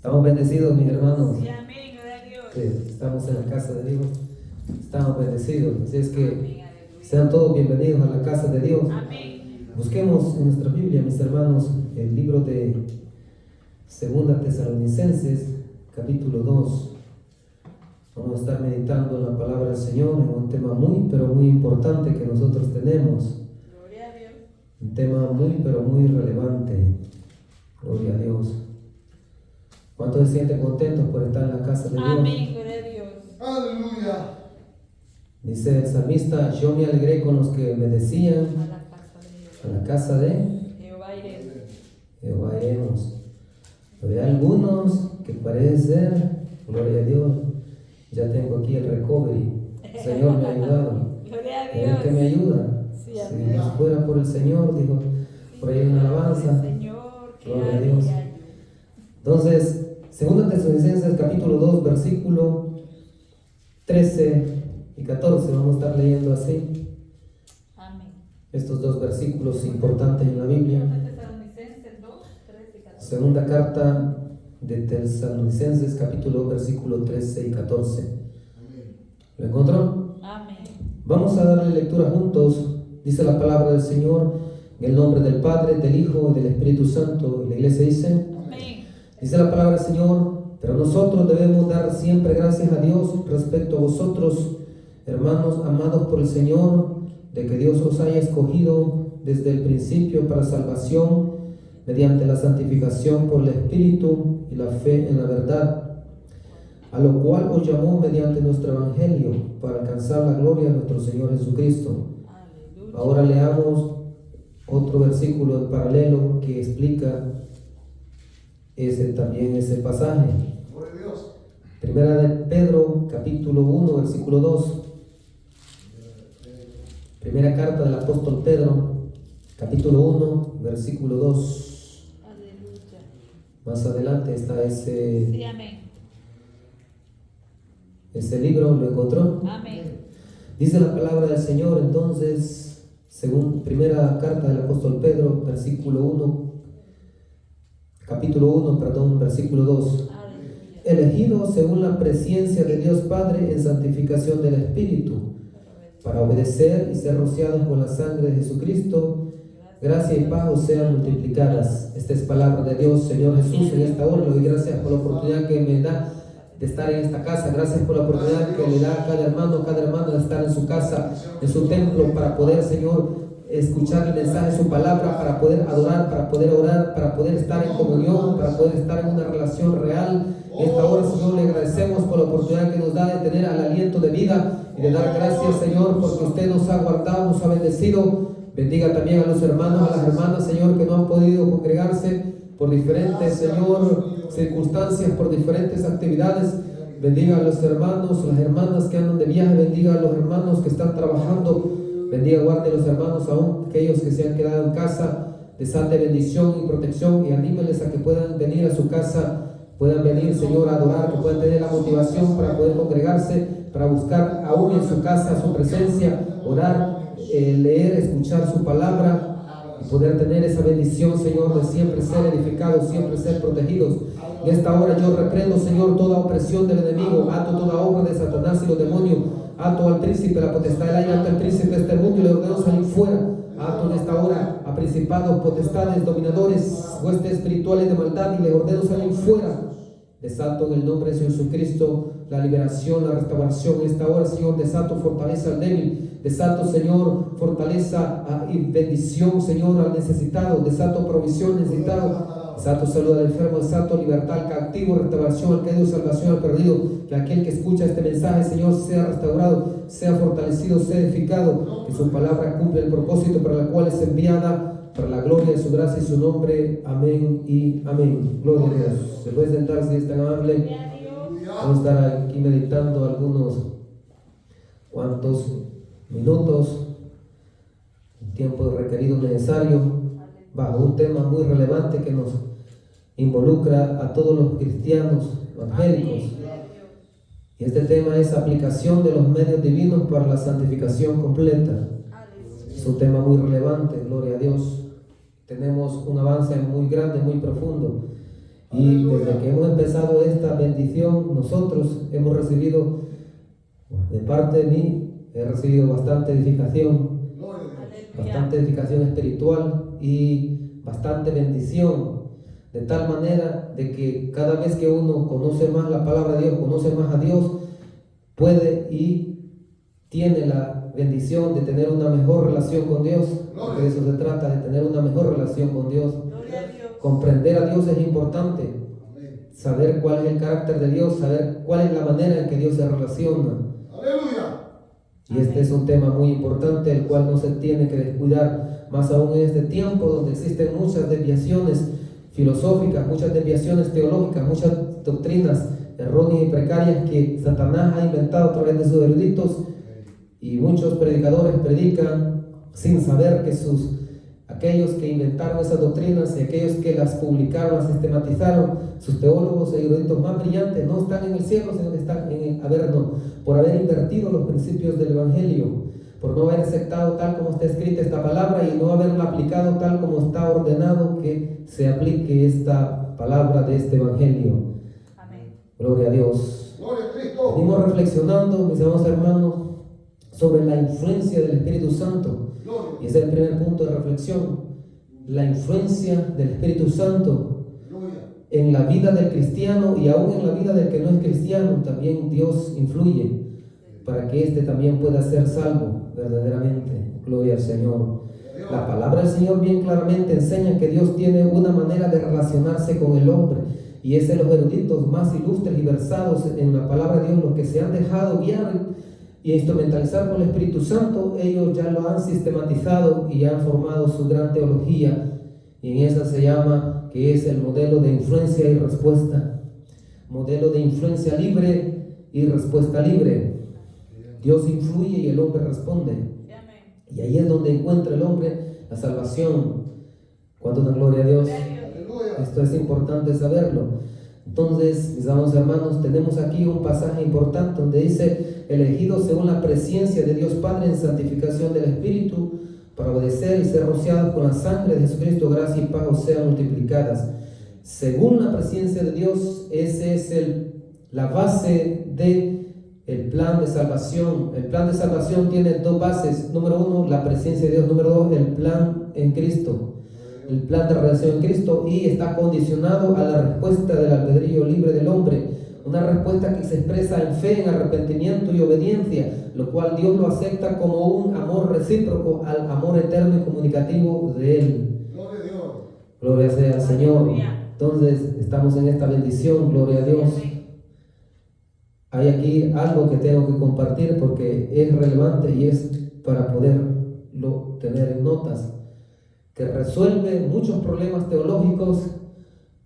Estamos bendecidos, mis hermanos. Sí, amén, gloria a Dios. Sí, estamos en la casa de Dios. Estamos bendecidos. Así es que Amén, sean todos bienvenidos a la casa de Dios. amén. Busquemos en nuestra Biblia, mis hermanos, el libro de Segunda Tesalonicenses, capítulo 2. Vamos a estar meditando en la palabra del Señor, en un tema muy, pero muy importante que nosotros tenemos. Gloria a Dios. Un tema muy, pero muy relevante. Gloria a Dios. ¿Cuántos se sienten contentos por estar en la casa de Dios? Amén, gloria a Dios. Aleluya. Dice el salmista: yo me alegré con los que me decían, A la casa de Dios. a la casa de Jehová iremos. Jehová iremos. Pero hay algunos que parece ser, gloria a Dios, ya tengo aquí el recovery. El Señor me ha ayudado. Gloria a Es que me Dios. ayuda. Sí, Si amén. no fuera por el Señor, dijo por ahí una alabanza. Señor, que Gloria a hay, Dios. que hay. Entonces, 2 Tesalonicenses capítulo 2, versículo 13 y 14, vamos a estar leyendo así Amén. estos dos versículos importantes en la Biblia. Tesalonicenses 2, 13 y 14. Segunda carta de Tesalonicenses capítulo 2, versículo 13 y 14. ¿Lo encontró? Amén. Vamos a darle lectura juntos. Dice la palabra del Señor en el nombre del Padre, del Hijo y del Espíritu Santo. Y la iglesia dice: Amén. dice la palabra del Señor: pero nosotros debemos dar siempre gracias a Dios respecto a vosotros, hermanos amados por el Señor, de que Dios os haya escogido desde el principio para salvación, mediante la santificación por el Espíritu y la fe en la verdad, a lo cual os llamó mediante nuestro Evangelio, para alcanzar la gloria de nuestro Señor Jesucristo. Aleluya. Ahora leamos otro versículo en paralelo que explica también ese pasaje. Gloria a Dios. Primera de Pedro, capítulo 1, versículo 2. Primera carta del apóstol Pedro, capítulo 1, versículo 2. Aleluya. Más adelante está Sí, amén. ese libro, ¿lo encontró? Amén. Dice la palabra del Señor entonces, según primera carta del apóstol Pedro, versículo 1, capítulo 1, perdón, versículo 2. Aleluya. Elegido según la presciencia de Dios Padre en santificación del Espíritu, para obedecer y ser rociados con la sangre de Jesucristo, gracia y paz os sean multiplicadas. Esta es palabra de Dios. Señor Jesús, en esta hora le doy gracias por la oportunidad que me da de estar en esta casa. Gracias por la oportunidad que le da a cada hermano de estar en su casa, en su templo, para poder, Señor, escuchar el mensaje de su palabra, para poder adorar, para poder orar, para poder estar en comunión, para poder estar en una relación real. En esta hora, Señor, le agradecemos por la oportunidad que nos da de tener al aliento de vida y de dar gracias, Señor, porque usted nos ha guardado, nos ha bendecido. Bendiga también a los hermanos, a las hermanas, Señor, que no han podido congregarse por diferentes, Señor, circunstancias, por diferentes actividades. Bendiga a los hermanos, las hermanas que andan de viaje. Bendiga a los hermanos que están trabajando. Bendiga, guarde a los hermanos, aún aquellos que se han quedado en casa. Desate bendición y protección y anímeles a que puedan venir a su casa, puedan venir, Señor, a adorar, que puedan tener la motivación para poder congregarse, para buscar aún en su casa su presencia, orar, leer, escuchar su palabra y poder tener esa bendición, Señor, de siempre ser edificados, siempre ser protegidos. En esta hora yo reprendo, Señor, toda opresión del enemigo, ato toda obra de Satanás y los demonios, ato al príncipe, la potestad del aire, ato al príncipe de este mundo y le ordeno salir fuera. Ato en esta hora a principados, potestades, dominadores, huestes espirituales de maldad y le ordeno salir fuera. Desato en el nombre de Jesucristo la liberación, la restauración. En esta hora, Señor, desato fortaleza al débil. Desato, Señor, fortaleza y bendición, Señor, al necesitado. Desato provisión necesitado. Desato salud al enfermo. Desato libertad al cautivo, restauración al caído, salvación al perdido. Que aquel que escucha este mensaje, Señor, sea restaurado, sea fortalecido, sea edificado. Que su palabra cumpla el propósito para el cual es enviada, para la gloria de su gracia y su nombre. Amén y amén. Gloria a Dios. Se puede sentar si es tan amable. Gloria a Dios. Vamos a estar aquí meditando algunos cuantos minutos, el tiempo requerido necesario, bajo un tema muy relevante que nos involucra a todos los cristianos evangélicos. Y este tema es aplicación de los medios divinos para la santificación completa. Es un tema muy relevante, gloria a Dios. Tenemos un avance muy grande, muy profundo Y desde que hemos empezado esta bendición, nosotros hemos recibido, de parte de mí, he recibido bastante edificación, Gloria a Dios. Aleluya. bastante edificación espiritual y bastante bendición, de tal manera de que cada vez que uno conoce más la palabra de Dios, conoce más a Dios, puede y tiene la bendición de tener una mejor relación con Dios, porque de eso se trata, de tener una mejor relación con Dios. Gloria a Dios. Comprender a Dios es importante, Amén. saber cuál es el carácter de Dios, saber cuál es la manera en que Dios se relaciona. Aleluya. Y este es un tema muy importante, el cual no se tiene que descuidar, más aún en este tiempo donde existen muchas desviaciones filosóficas, muchas desviaciones teológicas, muchas doctrinas erróneas y precarias que Satanás ha inventado a través de sus eruditos, y muchos predicadores predican sin saber que aquellos que inventaron esas doctrinas y aquellos que las publicaron, las sistematizaron, sus teólogos e eruditos más brillantes no están en el cielo, sino que están por haber invertido los principios del Evangelio, por no haber aceptado tal como está escrita esta palabra y no haberla aplicado tal como está ordenado que se aplique esta palabra de este Evangelio. Amén. Gloria a Dios. Gloria a Cristo. Venimos reflexionando, mis amados hermanos, sobre la influencia del Espíritu Santo. Gloria. Y ese es el primer punto de reflexión, la influencia del Espíritu Santo Gloria. en la vida del cristiano y aún en la vida del que no es cristiano. También Dios influye para que éste también pueda ser salvo verdaderamente. Gloria al Señor. La palabra del Señor bien claramente enseña que Dios tiene una manera de relacionarse con el hombre, y es de los eruditos más ilustres y versados en la palabra de Dios, los que se han dejado guiar y instrumentalizar con el Espíritu Santo. Ellos ya lo han sistematizado y han formado su gran teología, y en esa se llama que es el modelo de influencia y respuesta, modelo de influencia libre y respuesta libre. Dios influye y el hombre responde, Amén. y ahí es donde encuentra el hombre la salvación. ¿Cuánto dan gloria a Dios? Aleluya. Esto es importante saberlo. Entonces, mis amados hermanos, tenemos aquí un pasaje importante donde dice: elegidos según la presencia de Dios Padre en santificación del Espíritu, para obedecer y ser rociados con la sangre de Jesucristo, gracia y paz os sean multiplicadas. Según la presencia de Dios, ese es la base del plan de salvación. El plan de salvación tiene dos bases: número uno, la presencia de Dios; número dos, el plan en Cristo, el plan de redención en Cristo, y está condicionado a la respuesta del albedrío libre del hombre, una respuesta que se expresa en fe, en arrepentimiento y obediencia, lo cual Dios lo acepta como un amor recíproco al amor eterno y comunicativo de Él. Gloria a Dios. Gloria sea al Señor. Aleluya. Entonces estamos en esta bendición, gloria a Dios. Amén. Hay aquí algo que tengo que compartir porque es relevante y es para poderlo tener en notas, que resuelve muchos problemas teológicos,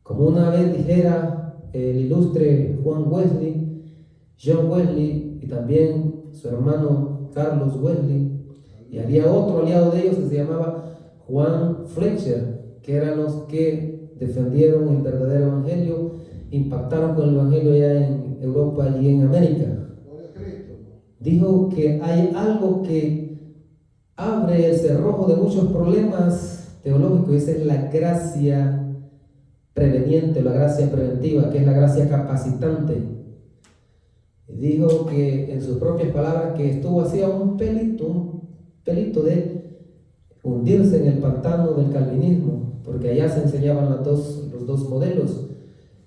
como una vez dijera el ilustre John Wesley, y también su hermano Carlos Wesley, y había otro aliado de ellos que se llamaba Juan Fletcher, que eran los que defendieron el verdadero evangelio, impactaron con el evangelio ya en Europa y en América. Gloria a Cristo. Dijo que hay algo que abre el cerrojo de muchos problemas teológicos, y esa es la gracia preveniente, la gracia preventiva, que es la gracia capacitante. Y dijo que, en sus propias palabras, que estuvo así a un pelito de hundirse en el pantano del calvinismo, porque allá se enseñaban los dos modelos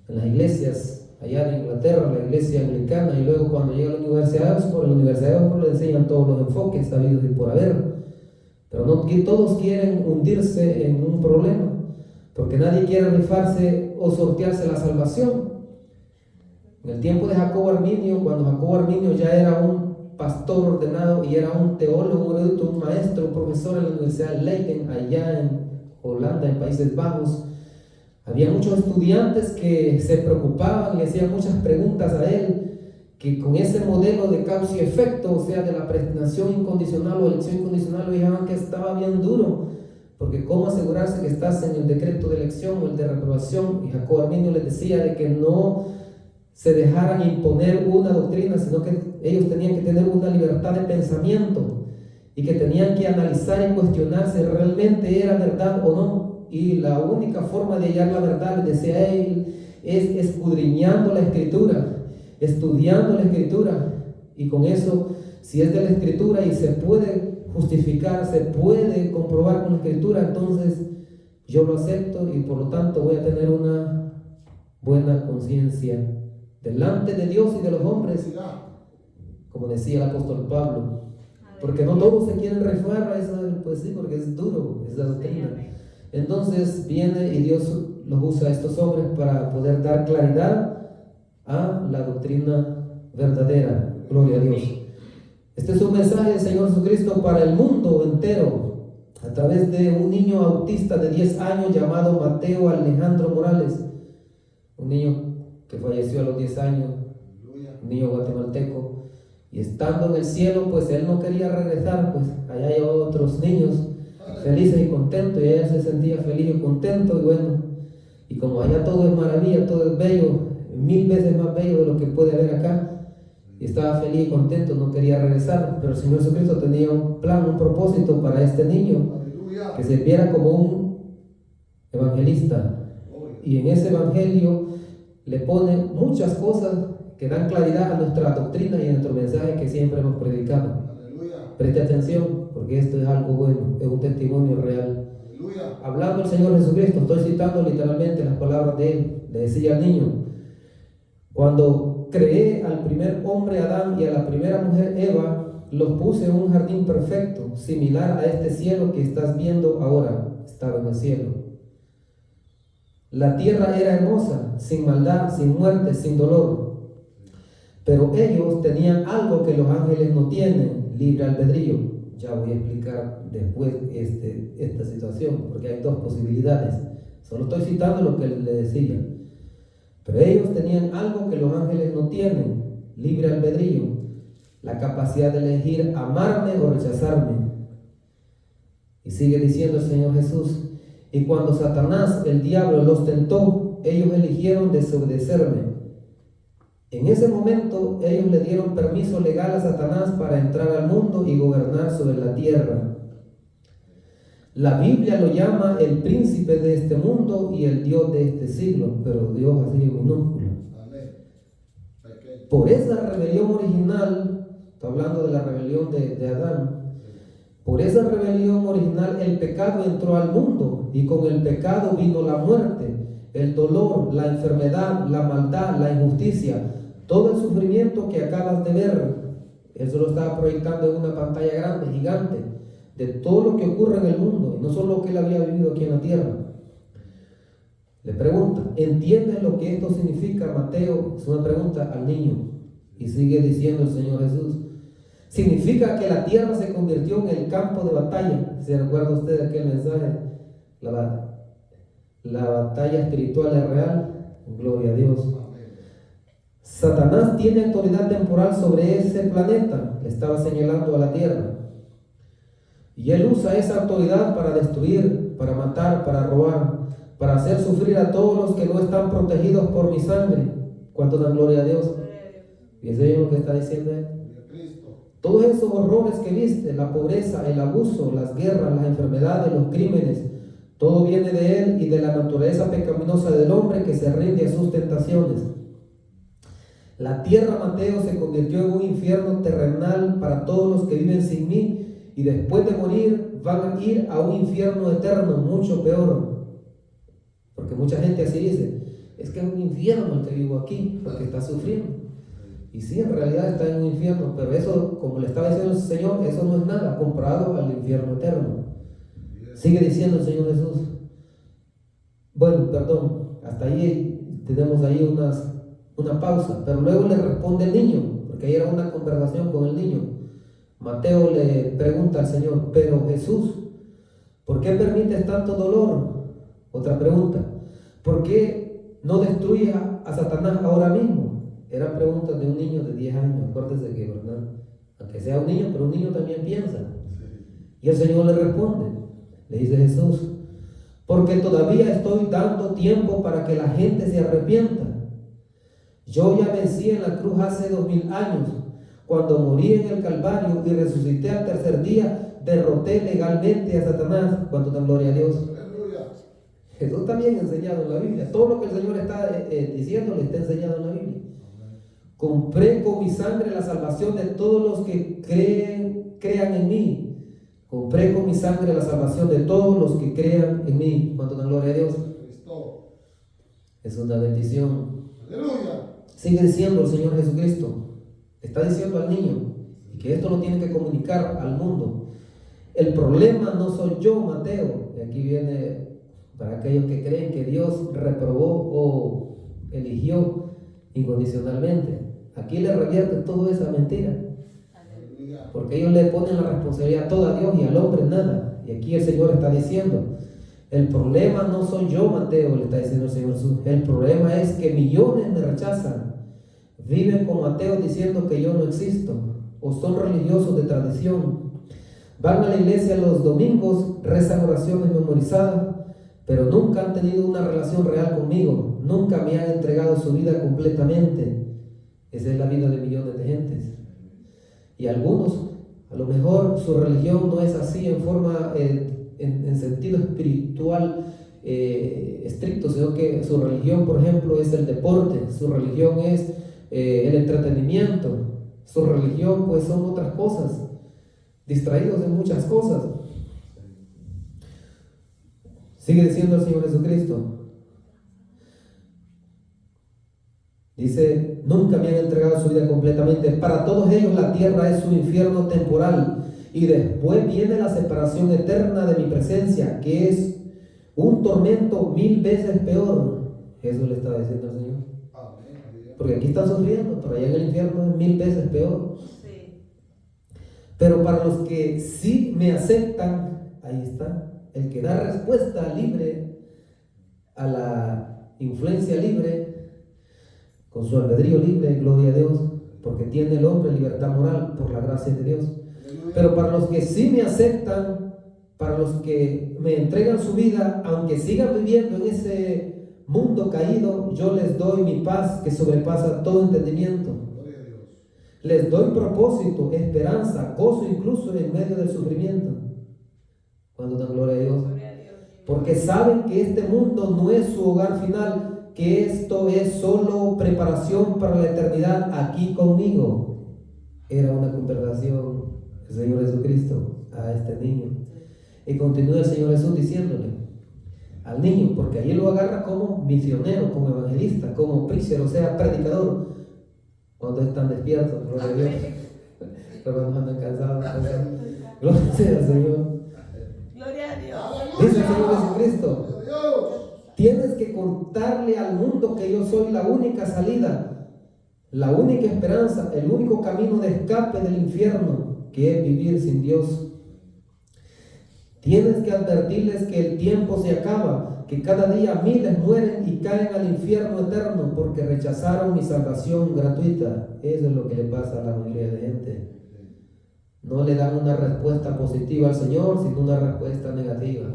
en las iglesias. Allá en Inglaterra, la iglesia anglicana, y luego cuando llega a la Universidad de Oxford, le enseñan todos los enfoques sabidos y por haber. Pero no que todos quieren hundirse en un problema, porque nadie quiere rifarse o sortearse la salvación. En el tiempo de Jacobo Arminio, cuando Jacobo Arminio ya era un pastor ordenado y era un teólogo, un erudito, un maestro, un profesor en la Universidad de Leiden, allá en Holanda, en Países Bajos, había muchos estudiantes que se preocupaban y hacían muchas preguntas a él, que con ese modelo de causa y efecto, o sea, de la predestinación incondicional o elección incondicional, lo dijeron que estaba bien duro, porque cómo asegurarse que estás en el decreto de elección o el de reprobación. Y Jacobo Arminio les decía de que no se dejaran imponer una doctrina, sino que ellos tenían que tener una libertad de pensamiento y que tenían que analizar y cuestionarse si realmente era verdad o no. Y la única forma de hallar la verdad, les decía él, es escudriñando la Escritura, estudiando la Escritura, y con eso, si es de la Escritura y se puede justificar, se puede comprobar con la Escritura, entonces yo lo acepto y por lo tanto voy a tener una buena conciencia delante de Dios y de los hombres, como decía el apóstol Pablo, porque no todos se quieren rifar a eso, pues sí, porque es duro esa doctrina. Entonces viene y Dios los usa a estos hombres para poder dar claridad a la doctrina verdadera. Gloria a Dios. Este es un mensaje del Señor Jesucristo para el mundo entero, a través de un niño autista de 10 años llamado Mateo Alejandro Morales, un niño que falleció a los 10 años, un niño guatemalteco, y estando en el cielo, pues él no quería regresar, pues allá hay otros niños felices y contentos, y ella se sentía feliz y contento, y bueno, y como allá todo es maravilla, todo es bello, 1000 veces más bello de lo que puede haber acá, y estaba feliz y contento, no quería regresar, pero el Señor Jesucristo tenía un plan, un propósito para este niño, que se viera como un evangelista, y en ese evangelio le pone muchas cosas que dan claridad a nuestra doctrina y a nuestro mensaje que siempre hemos predicado. Preste atención, porque esto es algo bueno, es un testimonio real. Hablando el Señor Jesucristo, estoy citando literalmente las palabras de él, le decía al niño: cuando creé al primer hombre Adán y a la primera mujer Eva, los puse en un jardín perfecto, similar a este cielo que estás viendo ahora. Estaba en el cielo. La tierra era hermosa, sin maldad, sin muerte, sin dolor. Pero ellos tenían algo que los ángeles no tienen: libre albedrío. Ya voy a explicar después esta situación, porque hay dos posibilidades. Solo estoy citando lo que le decía. Pero ellos tenían algo que los ángeles no tienen: libre albedrío, la capacidad de elegir amarme o rechazarme. Y sigue diciendo el Señor Jesús: y cuando Satanás, el diablo, los tentó, ellos eligieron desobedecerme. En ese momento ellos le dieron permiso legal a Satanás para entrar al mundo y gobernar sobre la tierra. La Biblia lo llama el príncipe de este mundo y el Dios de este siglo, pero Dios así en minúscula. Por esa rebelión original, está hablando de la rebelión de Adán, por esa rebelión original el pecado entró al mundo, y con el pecado vino la muerte, el dolor, la enfermedad, la maldad, la injusticia, todo el sufrimiento que acabas de ver. Eso lo estaba proyectando en una pantalla grande, gigante, de todo lo que ocurre en el mundo, y no solo lo que él había vivido aquí en la tierra. Le pregunta: ¿entiendes lo que esto significa, Mateo? Es una pregunta al niño. Y sigue diciendo el Señor Jesús: significa que la tierra se convirtió en el campo de batalla. ¿Se recuerda usted de aquel mensaje? La batalla espiritual es real. Gloria a Dios. Satanás tiene autoridad temporal sobre ese planeta. Le estaba señalando a la tierra. Y él usa esa autoridad para destruir, para matar, para robar, para hacer sufrir a todos los que no están protegidos por mi sangre. ¿Cuánto dan gloria a Dios? Y eso es lo que está diciendo él. Todos esos horrores que viste, la pobreza, el abuso, las guerras, las enfermedades, los crímenes, todo viene de él y de la naturaleza pecaminosa del hombre que se rinde a sus tentaciones. La tierra, Mateo, se convirtió en un infierno terrenal para todos los que viven sin mí, y después de morir van a ir a un infierno eterno, mucho peor. Porque mucha gente así dice: es que es un infierno el que vivo aquí, porque está sufriendo. Y sí, en realidad está en un infierno, pero eso, como le estaba diciendo el Señor, eso no es nada comparado al infierno eterno. Sigue diciendo el Señor Jesús. Bueno, perdón, hasta ahí tenemos ahí una pausa, pero luego le responde el niño, porque ahí era una conversación con el niño. Mateo le pregunta al Señor: pero Jesús, ¿por qué permites tanto dolor? Otra pregunta: ¿por qué no destruyes a Satanás ahora mismo? Eran preguntas de un niño de 10 años, acuérdese que, ¿verdad? Aunque sea un niño, pero un niño también piensa. Y el Señor le responde, le dice Jesús: porque todavía estoy dando tiempo para que la gente se arrepienta. Yo ya vencí en la cruz hace 2000 años, cuando morí en el Calvario y resucité al tercer día, derroté legalmente a Satanás. ¿Cuánto dan gloria a Dios? Jesús también enseñado en la Biblia. Todo lo que el Señor está diciendo le está enseñado en la Biblia. Compré con mi sangre la salvación de todos los que crean en mí. Compré con mi sangre la salvación de todos los que crean en mí. ¿Cuánto da gloria a Dios? Cristo. Es una bendición. Aleluya. Sigue diciendo el Señor Jesucristo. Está diciendo al niño, y que esto lo tiene que comunicar al mundo. El problema no soy yo, Mateo. Y aquí viene para aquellos que creen que Dios reprobó o eligió incondicionalmente. Aquí le revierte toda esa mentira. Aleluya. Porque ellos le ponen la responsabilidad toda a Dios y al hombre nada. Y aquí el Señor está diciendo, el problema no soy yo, Mateo, le está diciendo el Señor Jesús. El problema es que millones me rechazan. Viven como ateos diciendo que yo no existo. O son religiosos de tradición. Van a la iglesia los domingos, rezan oraciones memorizadas, pero nunca han tenido una relación real conmigo. Nunca me han entregado su vida completamente. Esa es la vida de millones de gentes. Y algunos, a lo mejor su religión no es así en forma, en sentido espiritual estricto, sino que su religión, por ejemplo, es el deporte, su religión es el entretenimiento, su religión pues son otras cosas, distraídos en muchas cosas. Sigue diciendo el Señor Jesucristo. Dice, nunca me han entregado su vida completamente. Para todos ellos la tierra es su infierno temporal. Y después viene la separación eterna de mi presencia, que es un tormento 1000 veces peor. Eso le está diciendo el Señor. Porque aquí están sufriendo, pero allá en el infierno es 1000 veces peor. Sí. Pero para los que sí me aceptan, ahí está. El que da respuesta libre a la influencia libre, con su albedrío libre, gloria a Dios, porque tiene el hombre libertad moral por la gracia de Dios. Pero para los que sí me aceptan, para los que me entregan su vida, aunque sigan viviendo en ese mundo caído, yo les doy mi paz que sobrepasa todo entendimiento. Les doy propósito, esperanza, gozo incluso en medio del sufrimiento. Cuando dan gloria a Dios. Porque saben que este mundo no es su hogar final, que esto es solo preparación para la eternidad aquí conmigo. Era una conversación del Señor Jesucristo a este niño. Y continúa el Señor Jesús diciéndole al niño, porque allí lo agarra como misionero, como evangelista, como preacher, o sea, predicador, cuando están despiertos, gloria a Dios. Pero cuando andan cansados, gloria sea al Señor. Gloria a Dios. Dice el Señor Jesucristo, tienes que contarle al mundo que yo soy la única salida, la única esperanza, el único camino de escape del infierno, que es vivir sin Dios. Tienes que advertirles que el tiempo se acaba, que cada día miles mueren y caen al infierno eterno porque rechazaron mi salvación gratuita. Eso es lo que le pasa a la mayoría de gente. No le dan una respuesta positiva al Señor, sino una respuesta negativa.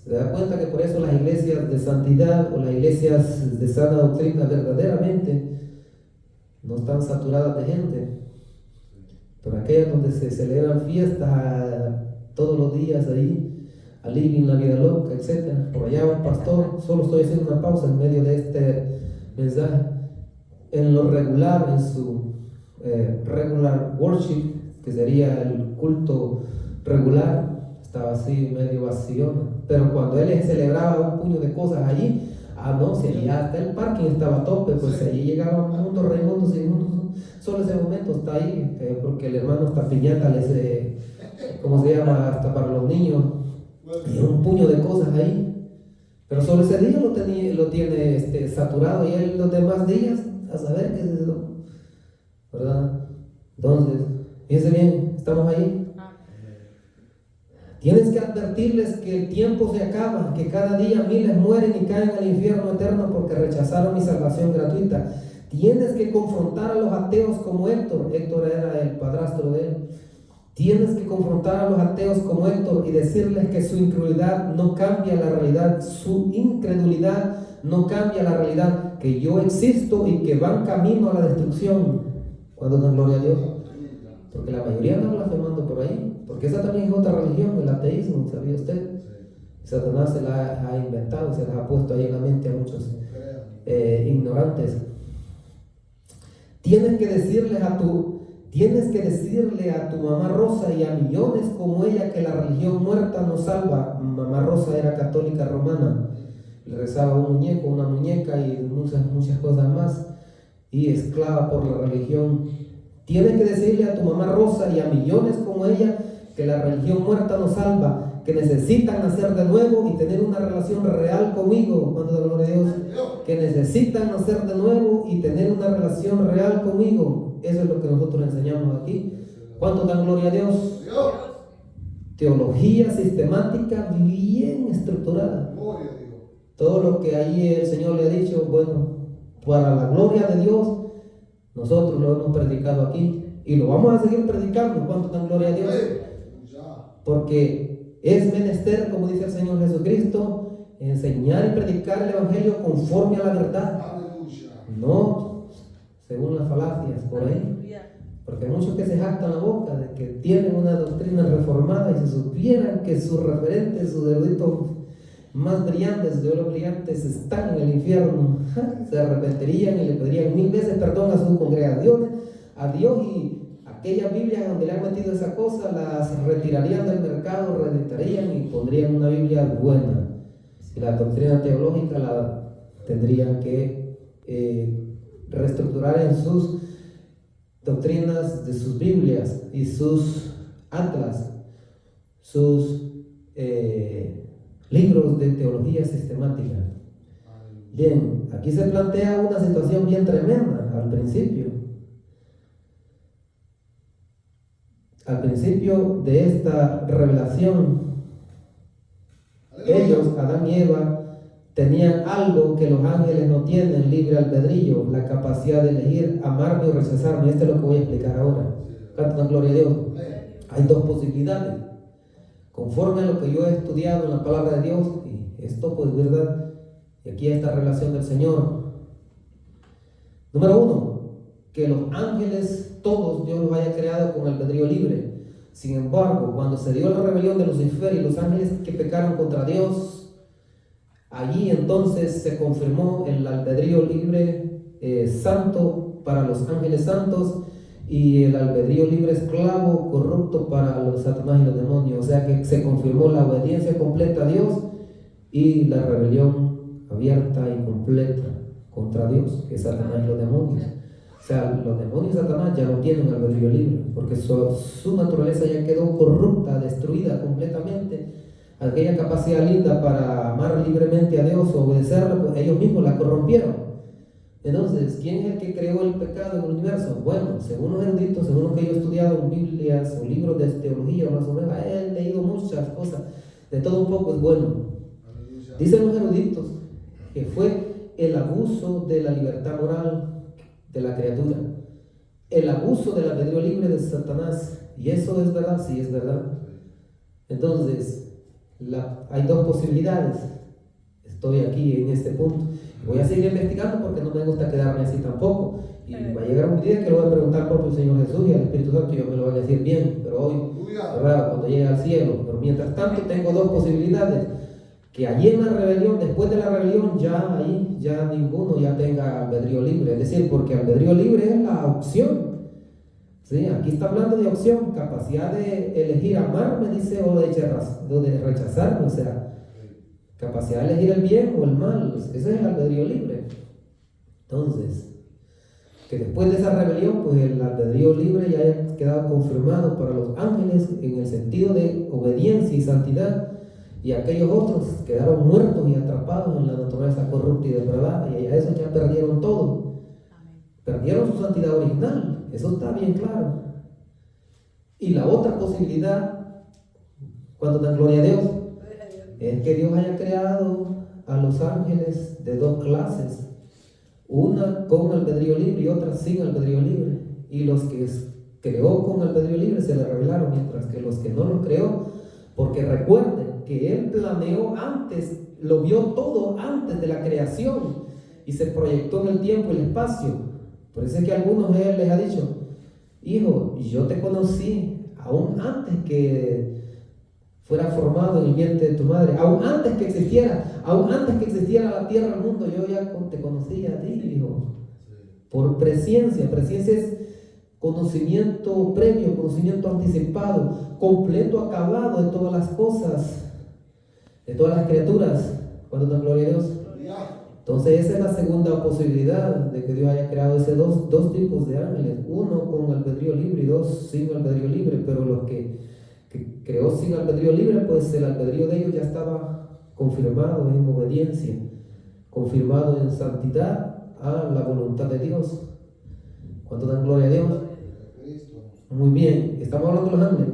¿Se da cuenta que por eso las iglesias de santidad o las iglesias de sana doctrina verdaderamente no están saturadas de gente? Pero aquellas donde se celebran fiestas todos los días ahí, living la vida loca, etc. Por allá un pastor, solo estoy haciendo una pausa en medio de este mensaje. En lo regular, en su regular worship, que sería el culto regular, estaba así medio vacío, ¿no? Pero cuando él celebraba un puño de cosas allí, no, si allá hasta el parking estaba a tope, pues allí llegaba un mundo, Raimundo, solo ese momento está ahí, porque el hermano hasta piñata les, ¿cómo se llama? Hasta para los niños, y un puño de cosas ahí, pero solo ese día lo tiene saturado, y él los demás días, a saber qué es eso, ¿verdad? Entonces, fíjense bien, estamos ahí. Tienes que advertirles que el tiempo se acaba, que cada día miles mueren y caen al infierno eterno porque rechazaron mi salvación gratuita. Tienes que confrontar a los ateos como Héctor. Héctor era el padrastro de él. Tienes que confrontar a los ateos como Héctor y decirles que su incredulidad no cambia la realidad. Su incredulidad no cambia la realidad, que yo existo y que van camino a la destrucción. ¿Cuándo dan gloria a Dios? Porque la mayoría anda blasfemando por ahí. Porque esa también es otra religión, el ateísmo, ¿sabía usted? Satanás se la ha inventado, se las ha puesto ahí en la mente a muchos Crean. ignorantes. Tienes que decirle a tu mamá Rosa y a millones como ella que la religión muerta no salva. Mamá Rosa era católica romana, le rezaba a un muñeco, una muñeca y muchas cosas más, y esclava por la religión. Tienes que decirle a tu mamá Rosa y a millones como ella que la religión muerta no salva, que necesitan nacer de nuevo y tener una relación real conmigo. ¿Cuánto da gloria a Dios? Que necesitan nacer de nuevo y tener una relación real conmigo. Eso es lo que nosotros enseñamos aquí. ¿Cuánto dan gloria a Dios? Dios. Teología sistemática bien estructurada. Gloria a Dios. Todo lo que ahí el Señor le ha dicho, bueno, para la gloria de Dios, nosotros lo hemos predicado aquí y lo vamos a seguir predicando. ¿Cuánto dan gloria a Dios? Ya. Porque es menester, como dice el Señor Jesucristo, enseñar y predicar el Evangelio conforme a la verdad, Aleluya. no según las falacias por ahí. Aleluya. Porque hay muchos que se jactan la boca de que tienen una doctrina reformada y si supieran que sus referentes, sus eruditos más brillantes, de oro brillantes, están en el infierno, se arrepentirían y le pedirían 1000 veces perdón a sus congregaciones, a Dios, y aquellas Biblias donde le han metido esa cosa las retirarían del mercado, reeditarían y pondrían una Biblia buena. Y la doctrina teológica la tendrían que reestructurar en sus doctrinas de sus Biblias y sus atlas, sus libros de teología sistemática. Bien, aquí se plantea una situación bien tremenda al principio. Al principio de esta revelación, ellos, Adán y Eva, tenían algo que los ángeles no tienen: libre albedrío, la capacidad de elegir amarme o rechazarme. Esto es lo que voy a explicar ahora. Cantan gloria a Dios. Hay dos posibilidades, conforme a lo que yo he estudiado en la palabra de Dios, y esto pues verdad, y aquí esta relación del Señor. Número uno, que los ángeles, todos Dios los haya creado con albedrío libre. Sin embargo, cuando se dio la rebelión de Lucifer y los ángeles que pecaron contra Dios, allí entonces se confirmó el albedrío libre santo para los ángeles santos y el albedrío libre esclavo corrupto para los Satanás y los demonios. O sea que se confirmó la obediencia completa a Dios y la rebelión abierta y completa contra Dios, que es Satanás y los demonios. O sea, los demonios y Satanás ya no tienen albedrío libre, porque su naturaleza ya quedó corrupta, destruida completamente. Aquella capacidad linda para amar libremente a Dios o obedecerle, pues ellos mismos la corrompieron. Entonces, ¿quién es el que creó el pecado en el universo? Bueno, según los eruditos, según lo que yo he estudiado en Biblias o libros de teología, más o menos, he leído muchas cosas, de todo un poco es bueno. Dicen los eruditos que fue el abuso de la libertad moral de la criatura, el abuso del albedrío libre de Satanás. Y eso es verdad, sí es verdad. Entonces, hay dos posibilidades. Estoy aquí en este punto. Voy a seguir investigando porque no me gusta quedarme así tampoco. Y va a llegar un día que lo voy a preguntar al propio Señor Jesús y al Espíritu Santo, y yo me lo voy a decir bien, pero hoy, ¿verdad? Cuando llegue al cielo. Pero mientras tanto tengo dos posibilidades: que allí en la rebelión, después de la rebelión, ya ninguno ya tenga albedrío libre. Es decir, porque albedrío libre es la opción. ¿Sí? Aquí está hablando de opción, capacidad de elegir amarme, dice, o de rechazarme. O sea, capacidad de elegir el bien o el mal. Ese es el albedrío libre. Entonces, que después de esa rebelión, pues el albedrío libre ya haya quedado confirmado para los ángeles en el sentido de obediencia y santidad, y aquellos otros quedaron muertos y atrapados en la naturaleza corrupta y depravada, y a esos ya perdieron todo. Perdieron su santidad original, eso está bien claro. Y la otra posibilidad, cuando dan gloria a Dios, es que Dios haya creado a los ángeles de dos clases, una con albedrío libre y otra sin albedrío libre. Y los que creó con albedrío libre se le rebelaron, mientras que los que no los creó, porque recuerden que Él planeó antes, lo vio todo antes de la creación y se proyectó en el tiempo y el espacio. Por eso es que a algunos Él les ha dicho: hijo, yo te conocí aún antes que fuera formado en el vientre de tu madre, aún antes que existiera la tierra, el mundo, yo ya te conocía a ti, hijo. Por presciencia. Presciencia es conocimiento previo, conocimiento anticipado, completo, acabado de todas las cosas, de todas las criaturas. ¿Cuánto da gloria a Dios? Entonces esa es la segunda posibilidad de que Dios haya creado esos dos tipos de ángeles, uno con albedrío libre y dos sin albedrío libre, pero los que creó sin albedrío libre, pues el albedrío de ellos ya estaba confirmado en obediencia, confirmado en santidad a la voluntad de Dios. ¿Cuánto dan gloria a Dios? Muy bien, estamos hablando de los ángeles.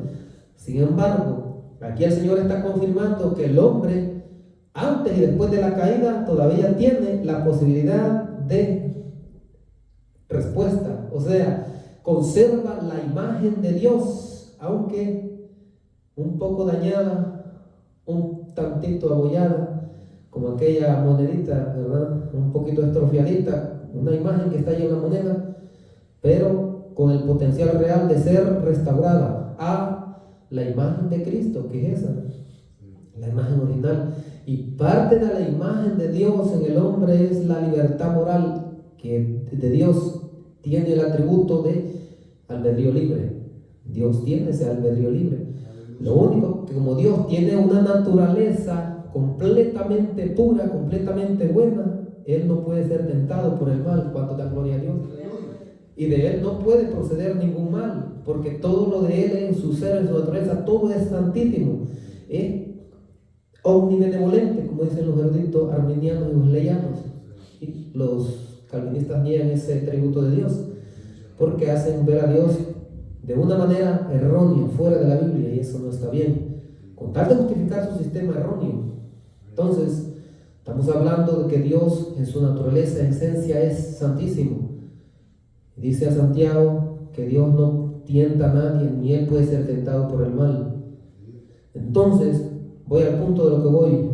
Sin embargo, aquí el Señor está confirmando que el hombre, antes y después de la caída, todavía tiene la posibilidad de respuesta. O sea, conserva la imagen de Dios, aunque un poco dañada, un tantito abollada, como aquella monedita, ¿verdad? Un poquito estrofiadita, una imagen que está ahí en la moneda, pero con el potencial real de ser restaurada a la imagen de Cristo, que es esa, la imagen original. Y parte de la imagen de Dios en el hombre es la libertad moral, que de Dios tiene el atributo de albedrío libre. Dios tiene ese albedrío libre. Lo único que como Dios tiene una naturaleza completamente pura, completamente buena, Él no puede ser tentado por el mal. ¿Cuánto da gloria a Dios? Y de Él no puede proceder ningún mal, porque todo lo de Él en su ser, en su naturaleza, todo es santísimo, es omnibenevolente, como dicen los eruditos arminianos y wesleyanos. Y los calvinistas niegan ese atributo de Dios, porque hacen ver a Dios de una manera errónea, fuera de la Biblia, y eso no está bien, con tal de justificar su sistema erróneo. Entonces, estamos hablando de que Dios en su naturaleza, en esencia, es santísimo. Dice a Santiago que Dios no tienta a nadie, ni Él puede ser tentado por el mal. Entonces, voy al punto de lo que voy.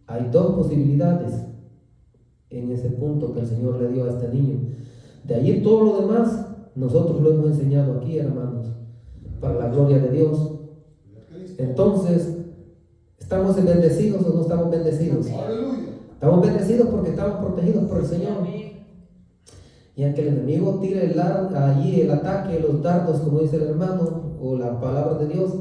Hay dos posibilidades en ese punto que el Señor le dio a este niño. De allí todo lo demás, nosotros lo hemos enseñado aquí, hermanos, para la gloria de Dios. Entonces, ¿estamos bendecidos o no estamos bendecidos? Estamos bendecidos porque estamos protegidos por el Señor. Y aunque el enemigo tire allí el ataque, los dardos, como dice el hermano, o la palabra de Dios,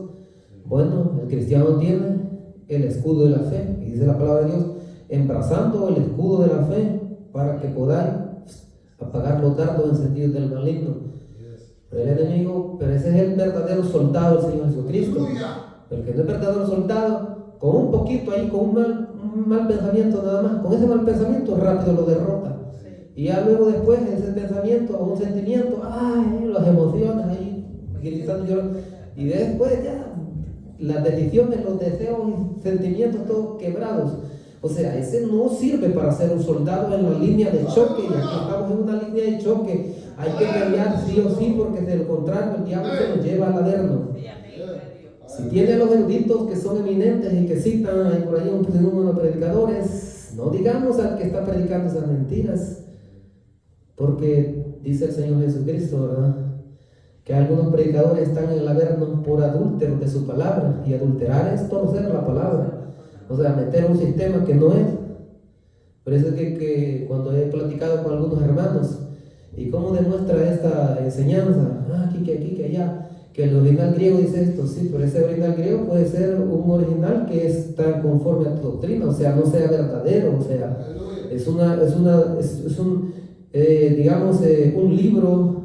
bueno, el cristiano tiene el escudo de la fe, y dice la palabra de Dios, embrazando el escudo de la fe para que podáis apagar los dardos encendidos del maligno. El enemigo, pero ese es el verdadero soldado del Señor Jesucristo. El que no es verdadero soldado, con un poquito ahí, con un mal pensamiento nada más, con ese mal pensamiento rápido lo derrota. Y ya luego después ese pensamiento o un sentimiento, las emociones ahí, gritando, llorando, y después ya las decisiones, los deseos y sentimientos todos quebrados. O sea, ese no sirve para ser un soldado en la línea de choque, y aquí estamos en una línea de choque. Hay que pelear sí o sí, porque de lo contrario el diablo se nos lleva al averno. Si tiene a los eruditos que son eminentes y que citan ahí por ahí un número de predicadores, no digamos al que está predicando esas mentiras, porque dice el Señor Jesucristo, ¿verdad?, que algunos predicadores están en el averno por adúlteros de su palabra, y adulterar es torcer la palabra, o sea, meter un sistema que no es. Por eso es que cuando he platicado con algunos hermanos, ¿y cómo demuestra esta enseñanza? Aquí, que allá, que el original griego dice esto, sí, pero ese original griego puede ser un original que está conforme a tu doctrina, o sea, no sea verdadero, o sea, es un libro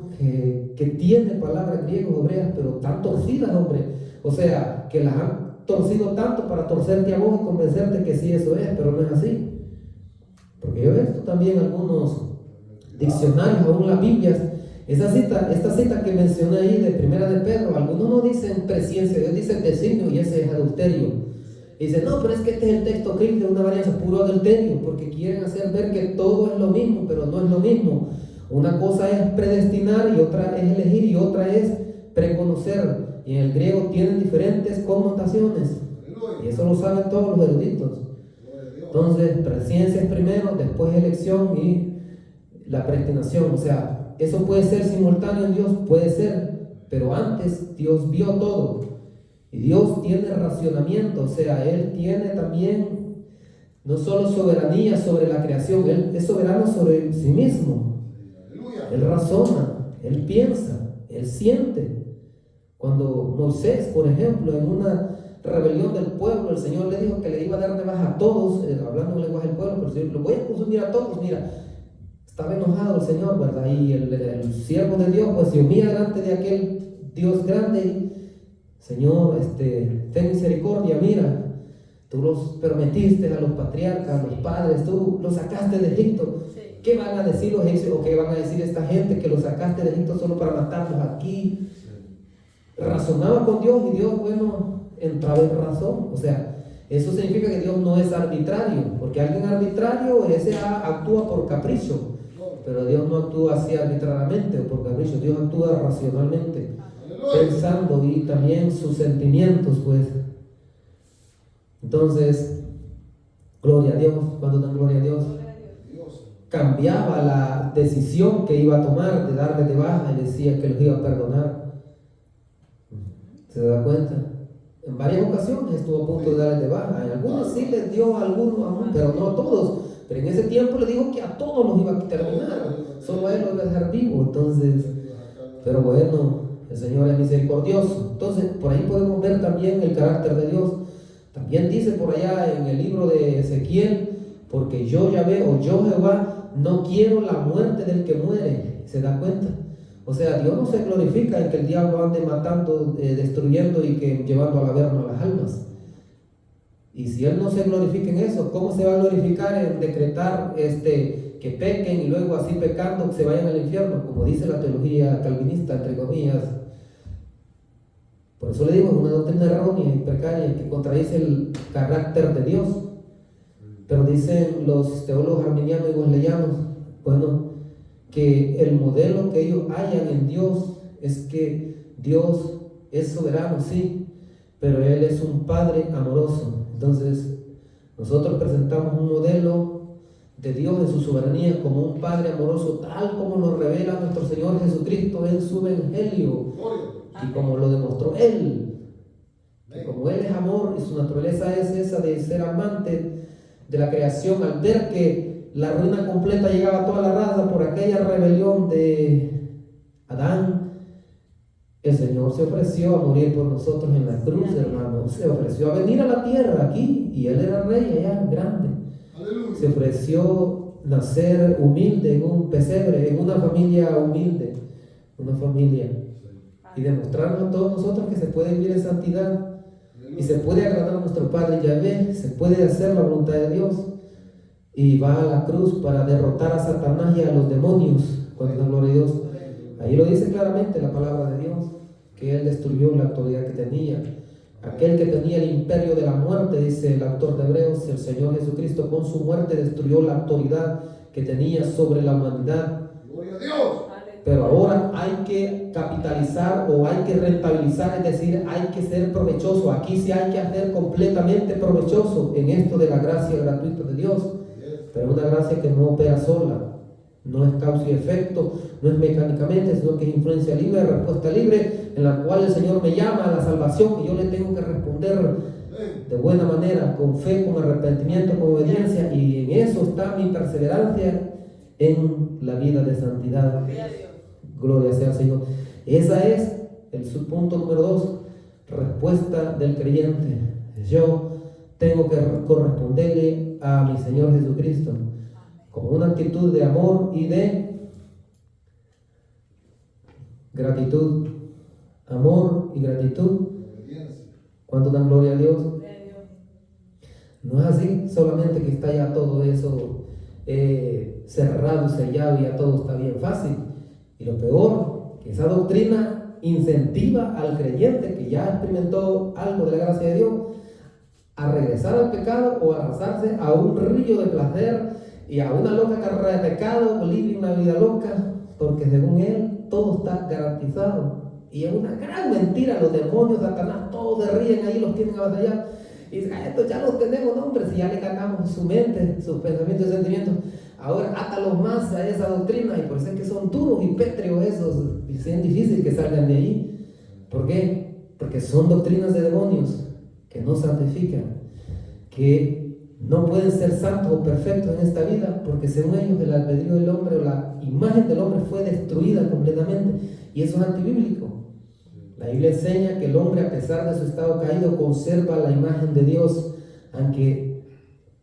que tiene palabras griegas o hebreas, pero tan torcidas, hombre, o sea, que las han torcido tanto para torcerte a vos y convencerte que sí eso es, pero no es así. Porque yo he visto también algunos diccionarios, aún las Biblias, esta cita que mencioné ahí de Primera de Pedro, algunos no dicen presciencia, ellos dicen designio, y ese es adulterio. Y dicen, no, pero es que este es el texto crítico de una varianza, puro adulterio, porque quieren hacer ver que todo es lo mismo, pero no es lo mismo. Una cosa es predestinar y otra es elegir y otra es preconocer. Y en el griego tienen diferentes connotaciones. Y eso lo saben todos los eruditos. Entonces, presciencia es primero, después elección y la predestinación. O sea, eso puede ser simultáneo en Dios, puede ser, pero antes Dios vio todo. Y Dios tiene racionamiento, o sea, Él tiene también no solo soberanía sobre la creación, Él es soberano sobre sí mismo. Él razona, Él piensa, Él siente. Cuando Moisés, por ejemplo, en una rebelión del pueblo, el Señor le dijo que le iba a dar de baja a todos, hablando en el lenguaje del pueblo, pero el Señor, lo voy a consumir a todos, mira. Estaba enojado el Señor, ¿verdad? Y el siervo de Dios pues se humilla delante de aquel Dios grande. Señor, ten misericordia, mira, tú los permitiste a los patriarcas, a los padres, tú los sacaste de Egipto. ¿Qué van a decir los egipcios o qué van a decir esta gente que los sacaste de Egipto solo para matarlos aquí? Razonaba con Dios y Dios, bueno, entraba en razón. O sea, eso significa que Dios no es arbitrario, porque alguien arbitrario ese actúa por capricho. Pero Dios no actúa así arbitrariamente o por capricho, Dios actúa racionalmente, pensando y también sus sentimientos, pues. Entonces, gloria a Dios. ¿Cuánto dan gloria a Dios? Cambiaba la decisión que iba a tomar de darle de baja y decía que los iba a perdonar. ¿Se da cuenta? En varias ocasiones estuvo a punto de darle de baja. En algunos sí les dio a algunos, pero no a todos. Pero en ese tiempo le dijo que a todos los iba a terminar, solo a él lo iba a dejar vivo. Entonces, pero bueno, el Señor es misericordioso. Entonces, por ahí podemos ver también el carácter de Dios. También dice por allá en el libro de Ezequiel, porque yo Yahvé o yo Jehová no quiero la muerte del que muere. ¿Se da cuenta? O sea, Dios no se glorifica en que el diablo ande matando, destruyendo y que llevando al averno a las almas. Y si Él no se glorifica en eso, ¿cómo se va a glorificar en decretar que pequen y luego así pecando que se vayan al infierno? Como dice la teología calvinista, entre comillas. Por eso le digo, es una doctrina errónea y precaria que contradice el carácter de Dios. Pero dicen los teólogos arminianos y wesleyanos, bueno, que el modelo que ellos hallan en Dios es que Dios es soberano, sí, pero Él es un Padre amoroso. Entonces, nosotros presentamos un modelo de Dios en su soberanía como un Padre amoroso, tal como nos revela nuestro Señor Jesucristo en su Evangelio y como lo demostró Él. Que como Él es amor y su naturaleza es esa de ser amante de la creación, al ver que la ruina completa llegaba a toda la raza por aquella rebelión de Adán, el Señor se ofreció a morir por nosotros en la cruz, hermano. Se ofreció a venir a la tierra aquí, y Él era rey allá, grande. Aleluya. Se ofreció nacer humilde en un pesebre, en una familia humilde, una familia, y demostrarnos a todos nosotros que se puede vivir en santidad y se puede agradar a nuestro Padre Yahvé, se puede hacer la voluntad de Dios. Y va a la cruz para derrotar a Satanás y a los demonios. Cuando da gloria a Dios, ahí lo dice claramente la palabra de Dios, que Él destruyó la autoridad que tenía. Aquel que tenía el imperio de la muerte, dice el autor de Hebreos, el Señor Jesucristo con su muerte destruyó la autoridad que tenía sobre la humanidad. ¡Gloria a Dios! Pero ahora hay que capitalizar o hay que rentabilizar, es decir, hay que ser provechoso. Aquí sí hay que hacer completamente provechoso en esto de la gracia gratuita de Dios. Pero una gracia que no opera sola, no es causa y efecto, no es mecánicamente, sino que es influencia libre, respuesta libre, en la cual el Señor me llama a la salvación, que yo le tengo que responder de buena manera, con fe, con arrepentimiento, con obediencia, y en eso está mi perseverancia en la vida de santidad. Gloria sea al Señor. Esa es el subpunto número 2, respuesta del creyente. Yo tengo que corresponderle a mi Señor Jesucristo con una actitud de amor y de gratitud. Amor y gratitud. ¿Cuánto dan gloria a Dios? No es así solamente que está ya todo eso cerrado, sellado y ya todo está bien fácil. Y lo peor, que esa doctrina incentiva al creyente que ya experimentó algo de la gracia de Dios a regresar al pecado o a lanzarse a un río de placer y a una loca carrera de pecado, vivir una vida loca, porque según él todo está garantizado. Y es una gran mentira, los demonios, Satanás, todos se ríen ahí, los tienen avasallados. Y dicen, estos ya los tenemos, hombre, si ya le ganamos su mente, sus pensamientos y sentimientos. Ahora átalos más a esa doctrina, y por eso es que son duros y pétreos esos, y es difícil que salgan de ahí. ¿Por qué? porque son doctrinas de demonios que no santifican, que no pueden ser santos o perfectos en esta vida, porque según ellos el albedrío del hombre o la imagen del hombre fue destruida completamente, y eso es antibíblico. La Biblia enseña que el hombre, a pesar de su estado caído, conserva la imagen de Dios, aunque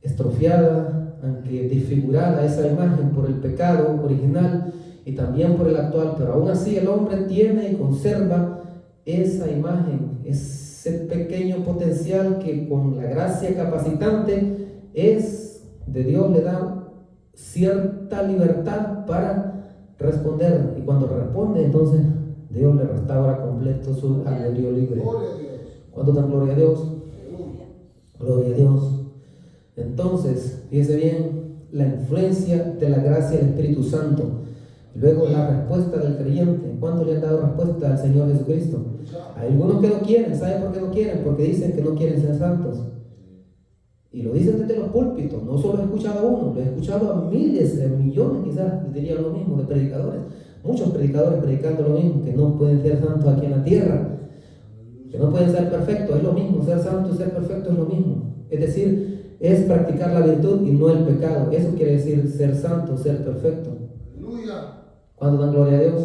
estrofiada, aunque desfigurada esa imagen por el pecado original y también por el actual, pero aún así el hombre tiene y conserva esa imagen, ese pequeño potencial que con la gracia capacitante es de Dios, le da cierta libertad para responder, y cuando responde, entonces Dios le restaura completo su albedrío libre. ¿Cuánto dan gloria a Dios? Gloria a Dios. Entonces, fíjese bien, la influencia de la gracia del Espíritu Santo. Luego la respuesta del creyente. ¿Cuánto le han dado respuesta al Señor Jesucristo? Hay algunos que no quieren. ¿Saben por qué no quieren? Porque dicen que no quieren ser santos. Y lo dicen desde los púlpitos. No solo he escuchado a uno, lo he escuchado a miles, a millones quizás, dirían lo mismo, de predicadores. Muchos predicadores predicando lo mismo, que no pueden ser santos aquí en la tierra, que no pueden ser perfectos. Es lo mismo, ser santo y ser perfecto es lo mismo. Es decir, es practicar la virtud y no el pecado. Eso quiere decir ser santo, ser perfecto. ¿Cuándo dan gloria a Dios?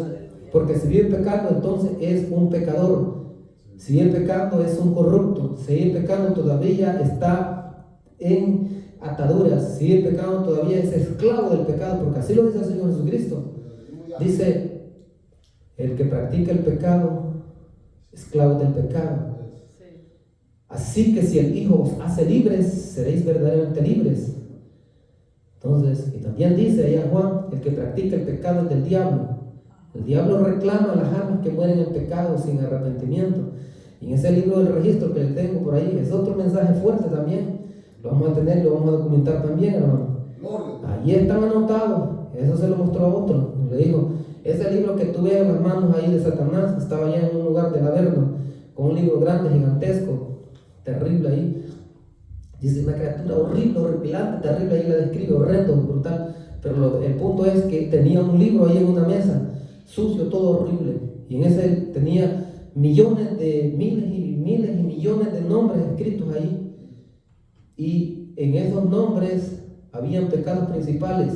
Porque si vive pecando, entonces es un pecador. Si vive pecando, es un corrupto. Si vive pecando, todavía está en ataduras. Si vive pecando, todavía es esclavo del pecado, porque así lo dice el Señor Jesucristo. Dice, el que practica el pecado, esclavo del pecado. Así que si el Hijo os hace libres, seréis verdaderamente libres. Entonces, y también dice allá Juan, el que practica el pecado es del diablo. El diablo reclama a las almas que mueren en pecado sin arrepentimiento. Y en ese libro del registro que le tengo por ahí, es otro mensaje fuerte también. Lo vamos a tener, lo vamos a documentar también, hermano. Allí están anotados. Eso se lo mostró a otro. Le dijo, ese libro que tú ves en las manos ahí de Satanás estaba allá en un lugar del Averno, con un libro grande, gigantesco, terrible ahí. Dice, una criatura horrible, horripilante, terrible, ahí la describe, horrendo, brutal. Pero el punto es que tenía un libro ahí en una mesa, sucio, todo horrible. Y en ese tenía millones de, miles y millones de nombres escritos ahí. Y en esos nombres habían pecados principales.